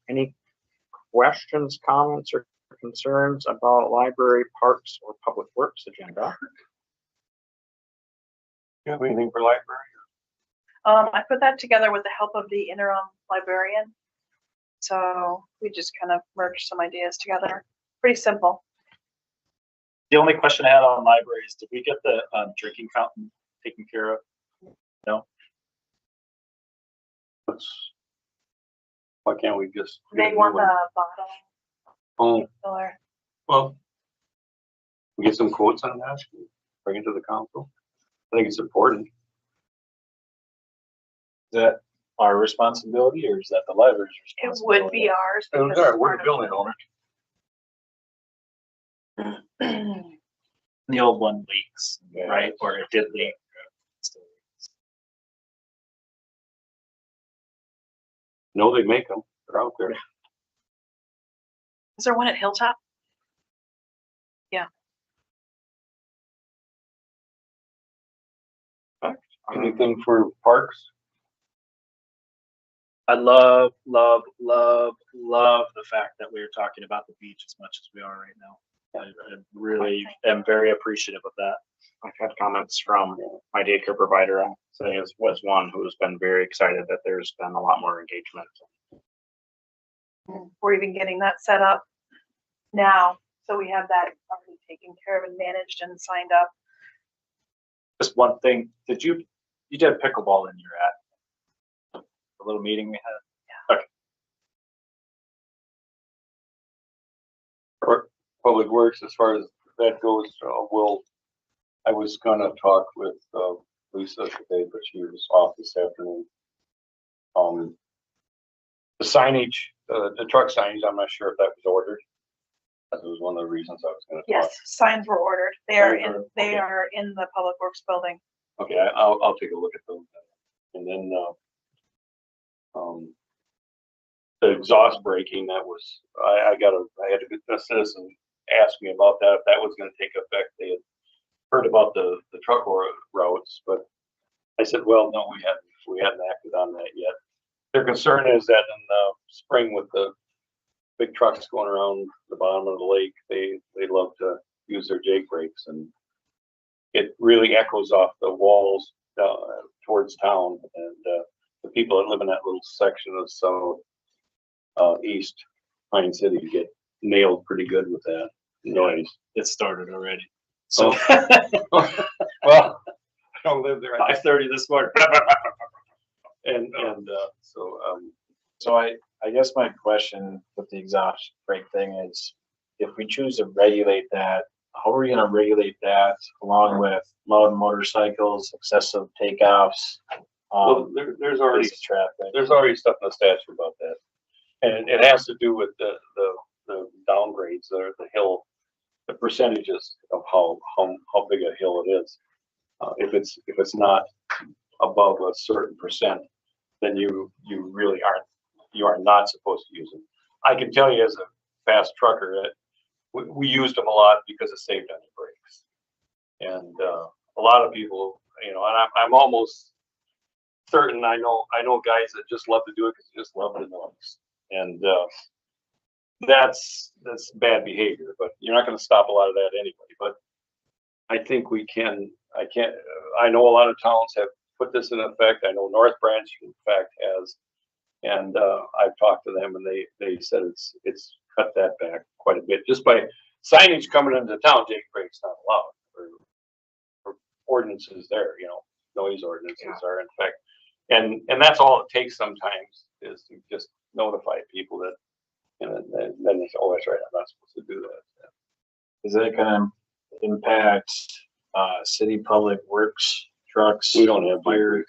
Any questions, comments, or concerns about library, parks, or public works agenda? You have anything for library? I put that together with the help of the interim librarian. So we just kind of merged some ideas together. Pretty simple. The only question I had on libraries, did we get the drinking fountain taken care of? No. Why can't we just? They want the bottle Oh, filler. well, we get some quotes on that, bring it to the council. I think it's important. Is that our responsibility or is that the library's It responsibility? would be ours. Oh, because sorry, it's we're part the of building owner. The old one leaks, Yeah. right? Or it did leak. No, they make them. They're out there. Is there one at Hilltop? Anything for parks? I love the fact that we are talking about the beach as much as we are right now. I really am very appreciative of that. I've had comments from my daycare provider saying it was one who's been very excited that there's been a lot more engagement. We're even getting that set up now. So we have that already taken care of and managed and signed up. Just one thing, you did pickleball in your ad? The little meeting we had? Okay. For Public Works, as far as that goes, I was gonna talk with Lisa today, but she was off this afternoon. The signage, the truck signage, I'm not sure if that was ordered. That was one of the reasons I was gonna talk. Yes, signs were ordered. They are Signs in, are- they okay. are in the Public Works building. Okay, I'll take a look at those. And then, the exhaust braking, that was, I had a citizen ask me about that, if that was gonna take effect. They had heard about the truck routes, but I said, well, no, we hadn't acted on that yet. Their concern is that in the spring with the big trucks going around the bottom of the lake, they love to use their Jake brakes, and it really echoes off the walls towards town, and the people that live in that little section of east Pine City get nailed pretty good with that noise. It started already. So Well, I don't live there. 5:30 this morning. So I guess my question with the exhaust brake thing is, if we choose to regulate that, how are we gonna regulate that along with loud motorcycles, excessive takeoffs? Well, there's already basic traffic. there's already stuff in the statute about that, and it has to do with the downgrades or the hill, the percentages of how big a hill it is. If it's not above a certain percent, then you are not supposed to use them. I can tell you as a fast trucker that we used them a lot because it saved on the brakes. And a lot of people, and I'm almost certain I know guys that just love to do it because they just love the noise. And that's bad behavior, but you're not going to stop a lot of that anyway. But I think I know a lot of towns have put this in effect. I know North Branch, in fact, has. And I've talked to them, and they said it's cut that back quite a bit just by signage coming into town. Jake brake's not allowed, or ordinances there, noise ordinances are in fact, and that's all it takes sometimes is to just notify people that, and then they say, oh, that's right, I'm not supposed to do that. Is that gonna impact city public works trucks? We don't have fire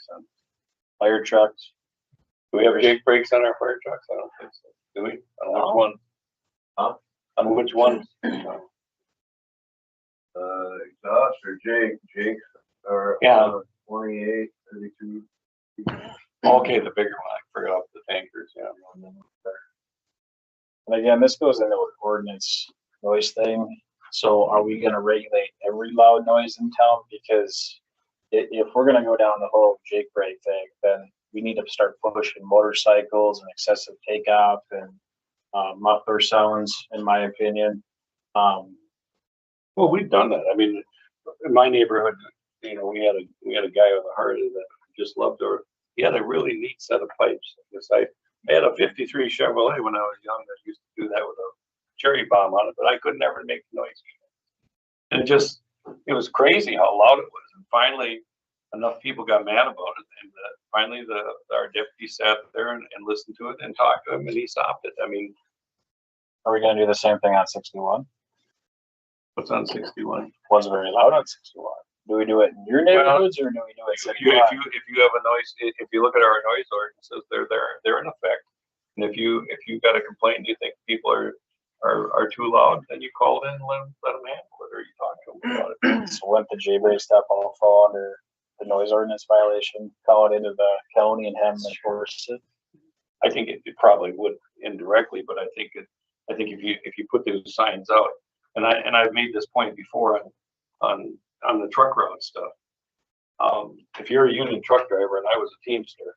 trucks. Do we have Jake brakes on our fire trucks? I don't think so. Do we? On which one? Huh? On which one? Exhaust or Jake's are Yeah. 28, 32. Okay, the bigger one. I forgot the tankers. Yeah. And again, this goes into an ordinance noise thing. So are we gonna regulate every loud noise in town? Because if we're gonna go down the whole Jake brake thing, then we need to start pushing motorcycles and excessive takeoff and muffler sounds, in my opinion. Well, we've done that. I mean, in my neighborhood, we had a guy with a Harley that just loved her. He had a really neat set of pipes. I had a '53 Chevrolet when I was young that used to do that with a cherry bomb on it, but I could never make the noise. And it was crazy how loud it was. And finally, enough people got mad about it, and finally our deputy sat there and listened to it and talked to him, and he stopped it. I mean, Are we gonna do the same thing on 61? what's on 61? Was very loud on 61. Do we do it in your neighborhoods or do we do it If you citywide? have a noise, if you look at our noise ordinances, they're in effect. And if you've got a complaint and you think people are too loud, then you call in and let them handle it, or you talk to them about it. So wouldn't the J brake stuff all fall under the noise ordinance violation, call it into the county and have them enforce it? I think it probably would indirectly, but I think if you put those signs out, and I've made this point before on the truck route stuff. If you're a union truck driver and I was a Teamster,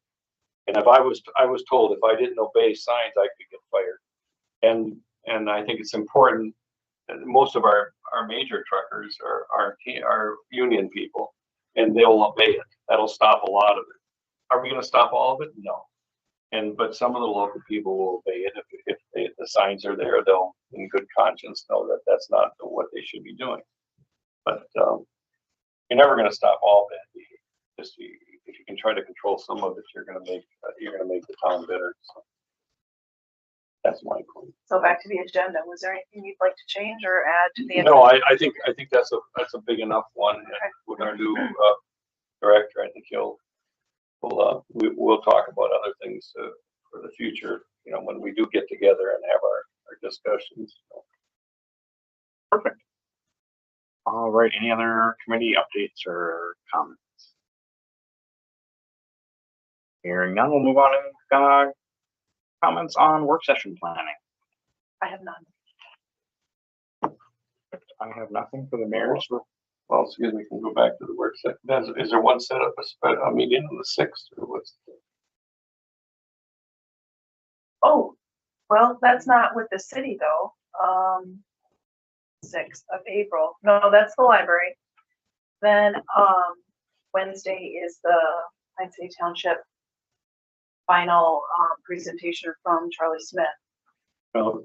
and if I was told if I didn't obey signs, I could get fired. And I think it's important that most of our major truckers are union people, and they'll obey it. That'll stop a lot of it. Are we going to stop all of it? No. But some of the local people will obey it if the signs are there. They'll, in good conscience, know that that's not what they should be doing. But you're never going to stop all of it. If you can try to control some of it, you're going to make the town better. So that's my point. So back to the agenda, was there anything you'd like to change or add to the? No, I think that's a big enough one. And with our new director, I think we'll talk about other things for the future, when we do get together and have our discussions. Perfect. All right, any other committee updates or comments? Hearing none, we'll move on to comments on work session planning. I have none. I have nothing for the mayor's. Well, excuse me, can go back to the work session. Is there one set up a meeting on the 6th, or what's? Oh, well, that's not with the city though. 6th of April. No, that's the library. Then, Wednesday is the Pine City Township final presentation from Charlie Smith. Well,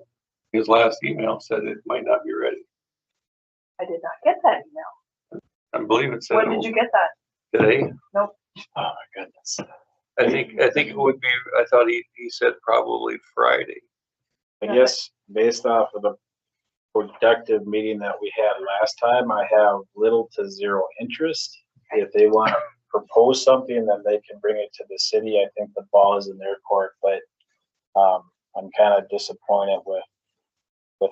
his last email said it might not be ready. I did not get that email. I believe it said. When did you get that? Today? Nope. Oh my goodness. I think it would be, I thought he said probably Friday. I guess based off of the productive meeting that we had last time, I have little to zero interest. If they want to propose something, then they can bring it to the city. I think the ball is in their court, but I'm kind of disappointed with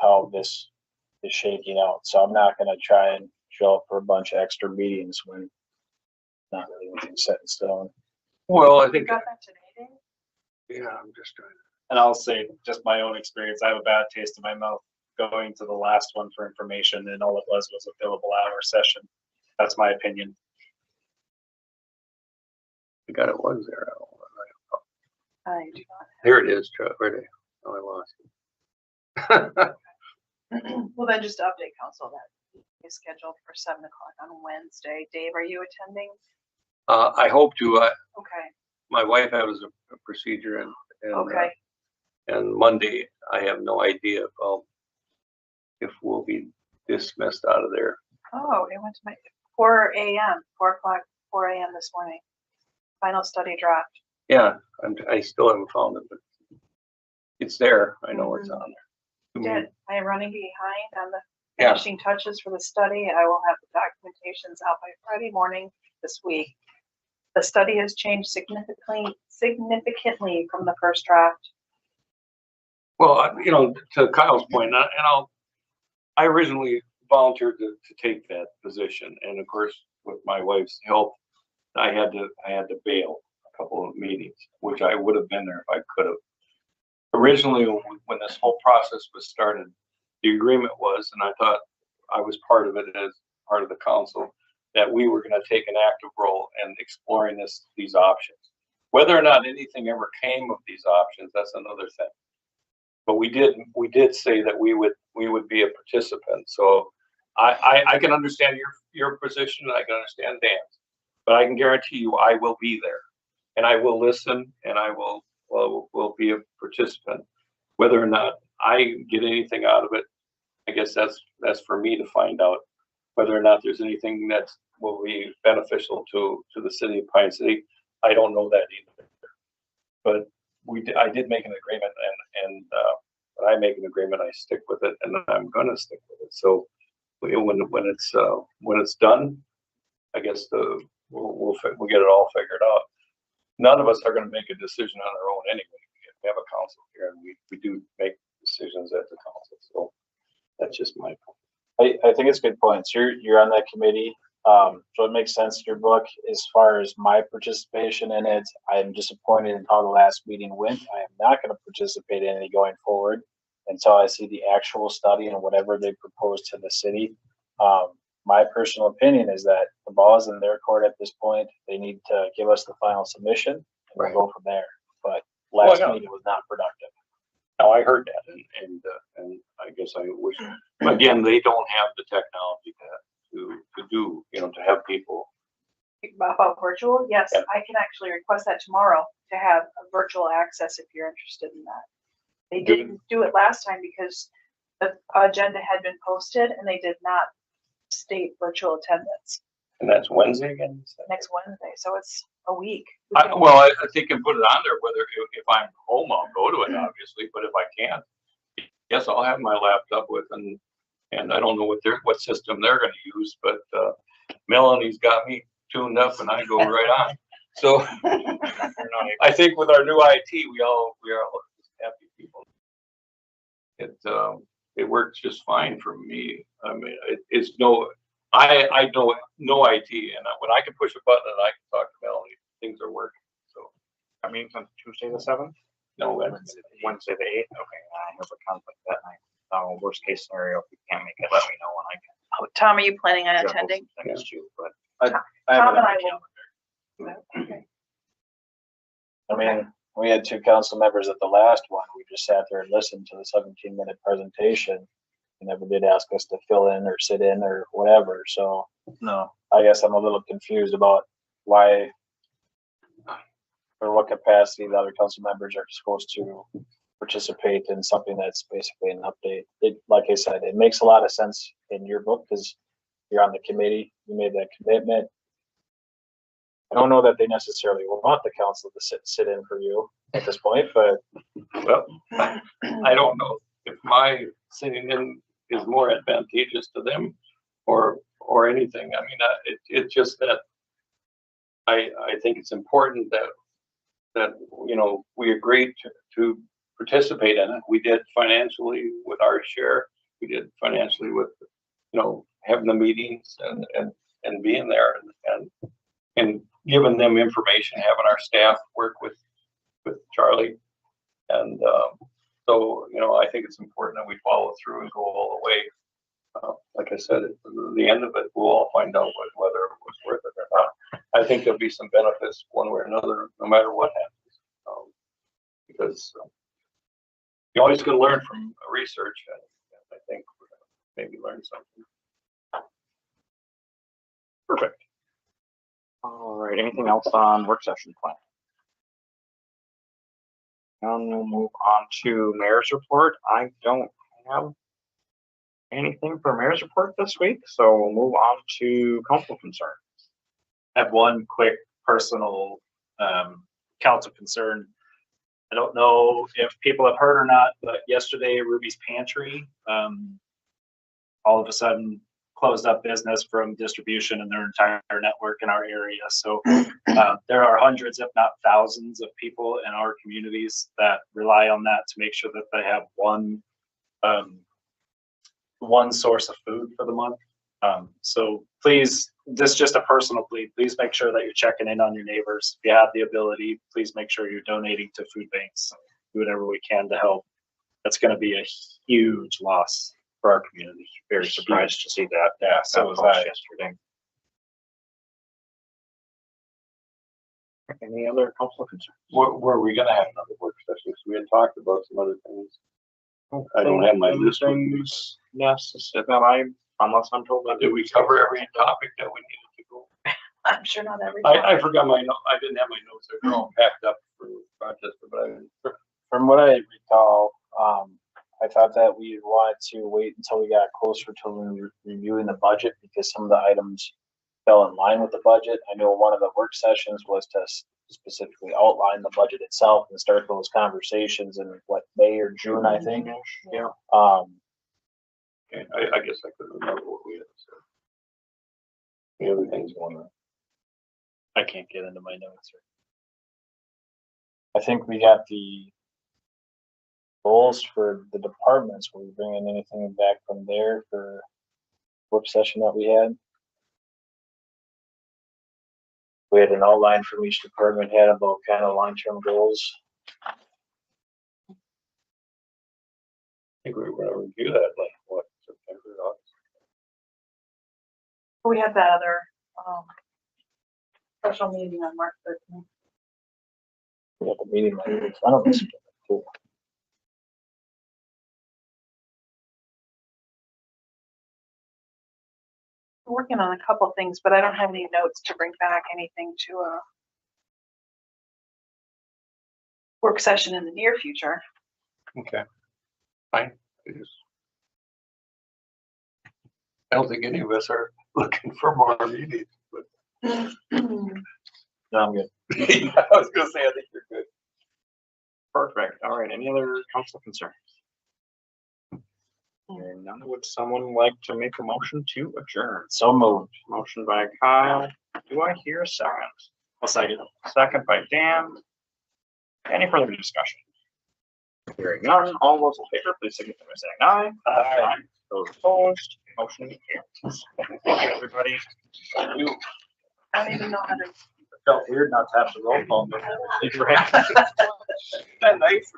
how this is shaking out. So I'm not going to try and show up for a bunch of extra meetings when not really anything set in stone. Well, I You think, got that today, Dave? yeah, I'm just trying to. And I'll say just my own experience. I have a bad taste in my mouth going to the last one for information, and all it was a billable hour session. That's my opinion. I got it was there. I don't know. I do Here it is, Chuck. Right there. Oh, I lost it. not. Well, then just to update council that is scheduled for 7 o'clock on Wednesday. Dave, are you attending? I hope to. Okay, My wife has a procedure, and okay. and Monday I have no idea if we'll be dismissed out of there. Oh, it went to my 4 a.m., 4 o'clock, 4 a.m. this morning. Final study draft. Yeah, I still haven't found it, but it's there. I know it's on there. Did. I am running behind on the Yeah. finishing touches for the study. I will have the documentations out by Friday morning this week. The study has changed significantly from the first draft. Well, to Kyle's point, I originally volunteered to take that position, and of course, with my wife's help, I had to bail a couple of meetings, which I would have been there if I could have. Originally, when this whole process was started, the agreement was, and I thought I was part of it as part of the council, that we were going to take an active role in exploring these options. Whether or not anything ever came of these options, that's another thing. But we did say that we would be a participant. So I can understand your position, and I can understand Dan's, but I can guarantee you I will be there, and I will listen, and I will be a participant. Whether or not I get anything out of it, I guess that's for me to find out. Whether or not there's anything that will be beneficial to the city of Pine City, I don't know that either. But I did make an agreement, and when I make an agreement, I stick with it, and I'm gonna stick with it. So when it's done, I guess we'll get it all figured out. None of us are gonna make a decision on our own anyway. We have a council here, and we do make decisions at the council. So that's just my point. I think it's good points. You're on that committee. So it makes sense to your book. As far as my participation in it, I am disappointed in how the last meeting went. I am not going to participate in it going forward until I see the actual study and whatever they propose to the city. My personal opinion is that the ball is in their court at this point. They need to give us the final submission, and we'll go from there. But last meeting was not productive. Now, I heard that, and I guess I wish, again, they don't have the technology to do, to have people. About virtual, yes, Yeah. I can actually request that tomorrow to have a virtual access if you're interested in that. They didn't do it last time because the agenda had been posted and they did not state virtual attendance And that's Wednesday again? next Wednesday, so it's a week. I think I can put it on there, whether if I'm home, I'll go to it, obviously, but if I can't, yes, I'll have my laptop with, and I don't know what system they're gonna use, but Melanie's got me tuned up and I go right on. So I think with our new IT, we are happy people. It works just fine for me. I mean, I know no IT, and when I can push a button and I can talk to Melanie, things are working. So That means on Tuesday the 7th? no, Wednesday the 8th? Okay, I have a conflict that night. Worst case scenario, if you can't make it, let me know when I can. Oh, Tom, are you planning on juggle attending? some things too, but I Tom have and it. I will. Okay. I mean, we had two council members at the last one. We just sat there and listened to the 17-minute presentation. They never did ask us to fill in or sit in or whatever. So No. I guess I'm a little confused about why or what capacity the other council members are supposed to participate in something that's basically an update. It, like I said, it makes a lot of sense in your book because you're on the committee, you made that commitment. I don't know that they necessarily want the council to sit in for you at this point, but Well, I don't know if my sitting in is more advantageous to them or anything. I mean, it's just that I think it's important that, you know, we agreed to participate in it. We did financially with our share. We did financially with, you know, having the meetings and being there and giving them information, having our staff work with Charlie. And so, you know, I think it's important that we follow through and go all the way. Like I said, at the end of it, we'll all find out whether it was worth it or not. I think there'll be some benefits one way or another, no matter what happens. Because you always can learn from research, and I think we're gonna maybe learn something. Perfect. All right, anything else on work session plan? And we'll move on to mayor's report. I don't have anything for mayor's report this week, so we'll move on to council concerns. I have one quick personal council concern. I don't know if people have heard or not, but yesterday Ruby's Pantry all of a sudden closed up business from distribution in their entire network in our area. So there are hundreds, if not thousands, of people in our communities that rely on that to make sure that they have one source of food for the month. So please, this is just a personal plea. Please make sure that you're checking in on your neighbors. If you have the ability, please make sure you're donating to food banks. Do whatever we can to help. That's going to be a huge loss for our community. Very surprised to see that. Yeah, so was I. Yesterday. Any other council concerns? Were we gonna have another work session? So we had talked about some other things. I don't have my list with me. Yes, unless I'm told that. Did we cover every topic that we needed to go? I'm sure not every. I forgot my note. I didn't have my notes. They're all packed up for Rochester, but from what I recall, I thought that we wanted to wait until we got closer to reviewing the budget because some of the items fell in line with the budget. I know one of the work sessions was to specifically outline the budget itself and start those conversations in what, May or June, I think. Yeah. okay, I guess I couldn't remember what we had said. The other things going on. I can't get into my notes. I think we got the goals for the departments. Were we bringing anything back from there for work session that we had? We had an outline from each department head about kind of long-term goals. I think we were gonna review that like what, September, August? We had that other special meeting on March 13th. We got the meeting right in front of us. Too. I'm working on a couple of things, but I don't have any notes to bring back anything to a work session in the near future. Okay, fine. I don't think any of us are looking for more meetings, but No, I'm good. I was gonna say, I think you're good. Perfect. All right. Any other council concerns? Hearing none, would someone like to make a motion to adjourn? So moved. Motion by Kyle. Do I hear a second? I'll second. Second by Dan. Any further discussion? Hearing none, all those in favor, please signify by saying aye. Aye. Those opposed, motion carries. Thank you, everybody. I don't even know how to. It felt weird not to have the roll call. But Thanks for having me. nice.